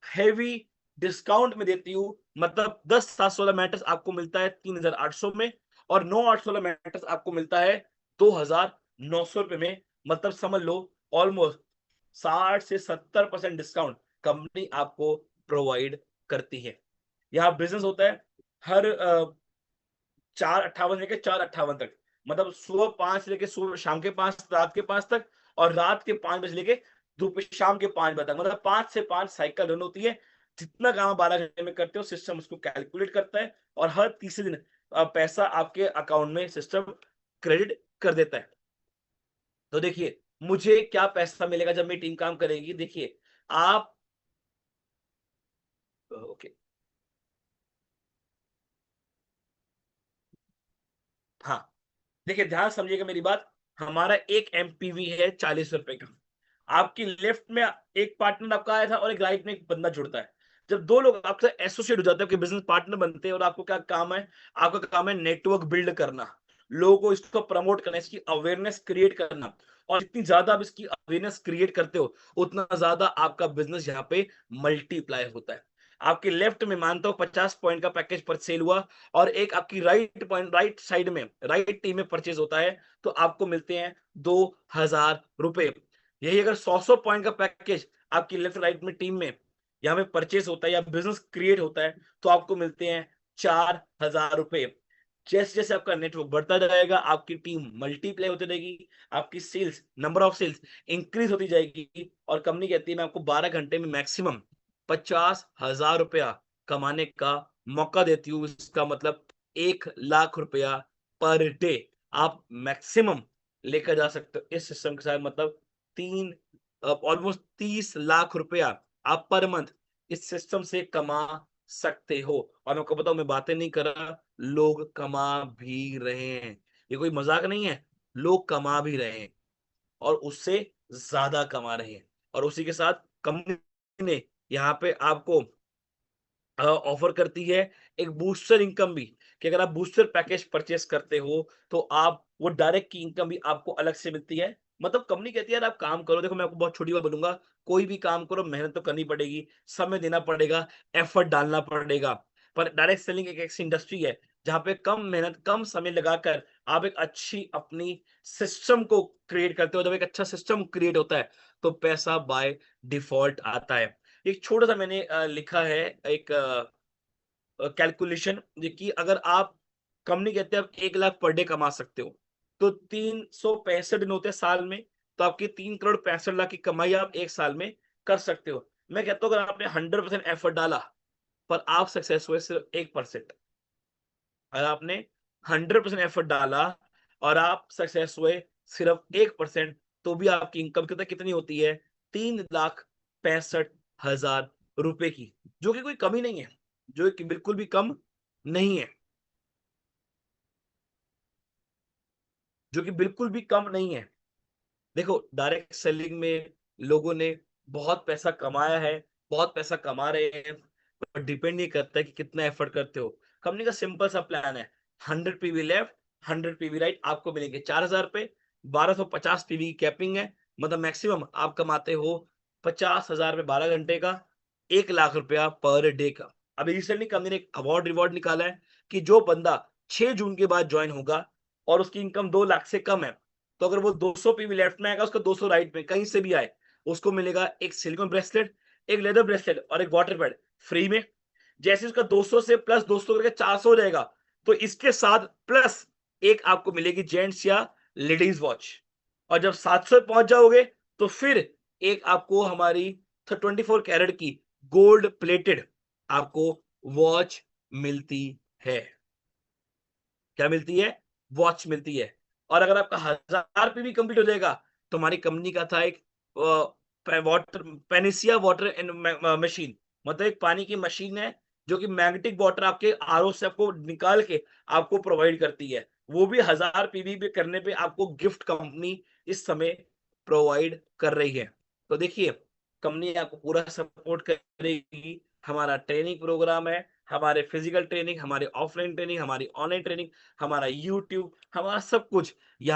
Speaker 1: हेवी डिस्काउंट में देती हूँ। मतलब 10,700 वाला मैट्रेस आपको मिलता है 3,800 में और 9,800 वाला मैट्रेस आपको मिलता है 2,900 रुपए में। मतलब समझ लो ऑलमोस्ट 60 से 70% डिस्काउंट कंपनी आपको प्रोवाइड करती है। यहाँ बिजनेस होता है हर 4:58 लेके 4:58 तक, मतलब सुबह 5 से लेके सुबह शाम के 5 रात के 5 तक और रात के 5 बजे लेके शाम के 5 बजे तक, मतलब 5 से 5 साइकिल रन होती है। जितना काम आप 12 घंटे में करते हो सिस्टम उसको कैलकुलेट करता है और हर तीसरे दिन पैसा आपके अकाउंट में सिस्टम क्रेडिट कर देता है। तो देखिए मुझे क्या पैसा मिलेगा जब मेरी टीम काम करेगी। देखिए आप ओके, हाँ, देखिए ध्यान समझिएगा मेरी बात। हमारा एक एमपीवी है 40 रुपए का। आपकी लेफ्ट में एक पार्टनर आपका आया था और एक राइट में एक बंदा जुड़ता है। जब 2 लोग आपसे एसोसिएट हो जाते हैं, आपके बिज़नेस पार्टनर बनते हैं और आपको क्या काम है? आपका काम है नेटवर्क बिल्ड करना, लोगों को इसको प्रमोट करना, इसकी अवेयरनेस क्रिएट करना और जितनी ज़्यादा आप इसकी अवेयरनेस क्रिएट करते हो, उतना ज़्यादा आपका बिज़नेस यहाँ पे मल्टीप्लाई होता है। आपके लेफ्ट में मानता हूँ 50 पॉइंट का पैकेज पर सेल हुआ और एक आपकी राइट साइड में राइट टीम में परचेज़ होता है, तो आपको मिलते हैं 2,000 रुपए। यही अगर 100 पॉइंट का पैकेज आपकी लेफ्ट राइट में टीम में यहाँ पे परचेज होता है या बिजनेस क्रिएट होता है, तो आपको मिलते हैं 4,000 रुपए। जैसे जैसे आपका नेटवर्क बढ़ता जाएगा, आपकी टीम मल्टीप्लाई होती रहेगी, आपकी sales number of sales increase होती जाएगी और कंपनी कहती है मैं आपको 12 घंटे में मैक्सिमम 50,000 रुपया कमाने का मौका देती हूँ। इसका मतलब 1,00,000 रुपया पर डे आप मैक्सिमम लेकर जा सकते हो इस सिस्टम के साथ। मतलब तीन ऑलमोस्ट 30 लाख रुपया आप पर मंथ इस सिस्टम से कमा सकते हो। और मैं आपको बताऊं, मैं बातें नहीं कर रहा, लोग कमा भी रहे हैं। ये कोई मजाक नहीं है, लोग कमा भी रहे हैं और उससे ज्यादा कमा रहे हैं। और उसी के साथ कंपनी ने यहाँ पे आपको ऑफर करती है एक बूस्टर इनकम भी, कि अगर आप बूस्टर पैकेज परचेस करते हो तो आप वो डायरेक्ट की इनकम भी आपको अलग से मिलती है। मतलब कंपनी कहती है यार आप काम करो, देखो मैं आपको बहुत छोटी बात बोलूंगा, कोई भी काम करो मेहनत तो करनी पड़ेगी, समय देना पड़ेगा, एफर्ट डालना पड़ेगा। पर डायरेक्ट सेलिंग एक ऐसी इंडस्ट्री है जहाँ पे कम मेहनत कम समय लगाकर आप एक अच्छी अपनी सिस्टम को क्रिएट करते हो। जब एक अच्छा सिस्टम क्रिएट होता है तो पैसा बाय डिफॉल्ट आता है। एक छोटा-सा मैंने लिखा है एक कैलकुलेशन, कि अगर आप कंपनी कहते हैं आप 1,00,000 पर डे कमा सकते हो, तो 365 दिन होते हैं साल में, तो आपकी 3,65,00,000 की कमाई आप 1 साल में कर सकते हो। मैं कहता हूँ अगर आपने 100% एफर्ट डाला, पर आप सक्सेस हुए सिर्फ 1%। अगर आपने 100% एफर्ट डाला और आप सक्सेस हुए सिर्फ 1%, तो भी आपकी इनकम कितनी होती है? 3,65,000 रुपए की, जो कि कोई कमी नहीं है, जो कि बिल्कुल भी कम नहीं है, जो कि बिल्कुल भी कम नहीं है। देखो डायरेक्ट सेलिंग में लोगों ने बहुत पैसा कमाया है, बहुत पैसा कमा रहे हैं, पर डिपेंड नहीं करता है कि कितना एफर्ट करते हो। कंपनी का सिंपल सा प्लान है, 100 पीवी लेफ्ट 100 पीवी राइट, आपको मिलेंगे 4,000 रुपए, 1250 पीवी की कैपिंग है, मतलब मैक्सिमम आप कमाते हो 50,000 रुपए 12 घंटे का, 1,00,000 रुपया पर डे का। अभी रिसेंटली कंपनी ने एक अवार्ड रिवॉर्ड निकाला है कि जो बंदा 6 जून के बाद ज्वाइन होगा और उसकी इनकम 2,00,000 से कम है, तो अगर वो 200 पीवी लेफ्ट में आएगा, उसका 200 राइट में, कहीं से भी आए, उसको मिलेगा एक सिलिकॉन ब्रेसलेट, एक लेदर ब्रेसलेट और एक वाटर पैड फ्री में। जैसे उसका 200 से प्लस 200 करके 400 हो जाएगा, तो इसके साथ प्लस एक आपको मिलेगी जेंट्स या लेडीज वॉच। और जब 700 पहुंच जाओगे, तो फिर एक आपको हमारी 24 कैरेट की गोल्ड प्लेटेड आपको वॉच मिलती है। क्या मिलती है? वॉच मिलती है। और अगर आपका 1000 पे भी कंप्लीट हो जाएगा, तो हमारी कंपनी का था एक वाटर पेनिसिया वाटर एंड मशीन, मतलब एक पानी की मशीन है जो कि मैग्नेटिक वाटर आपके आरओ से आपको निकाल के आपको प्रोवाइड करती है। वो भी 1000 पीवी पे करने पे आपको गिफ्ट कंपनी इस समय प्रोवाइड कर रही है। तो देखिए कंपनी आपको पूरा सपोर्ट करेगी, हमारा ट्रेनिंग प्रोग्राम है, हमारे फिज़िकल ट्रेनिंग, हमारे ऑफलाइन ट्रेनिंग, हमारी ऑनलाइन ट्रेनिंग, हमारा यूट्यूब, हमारा सब कुछ यहाँ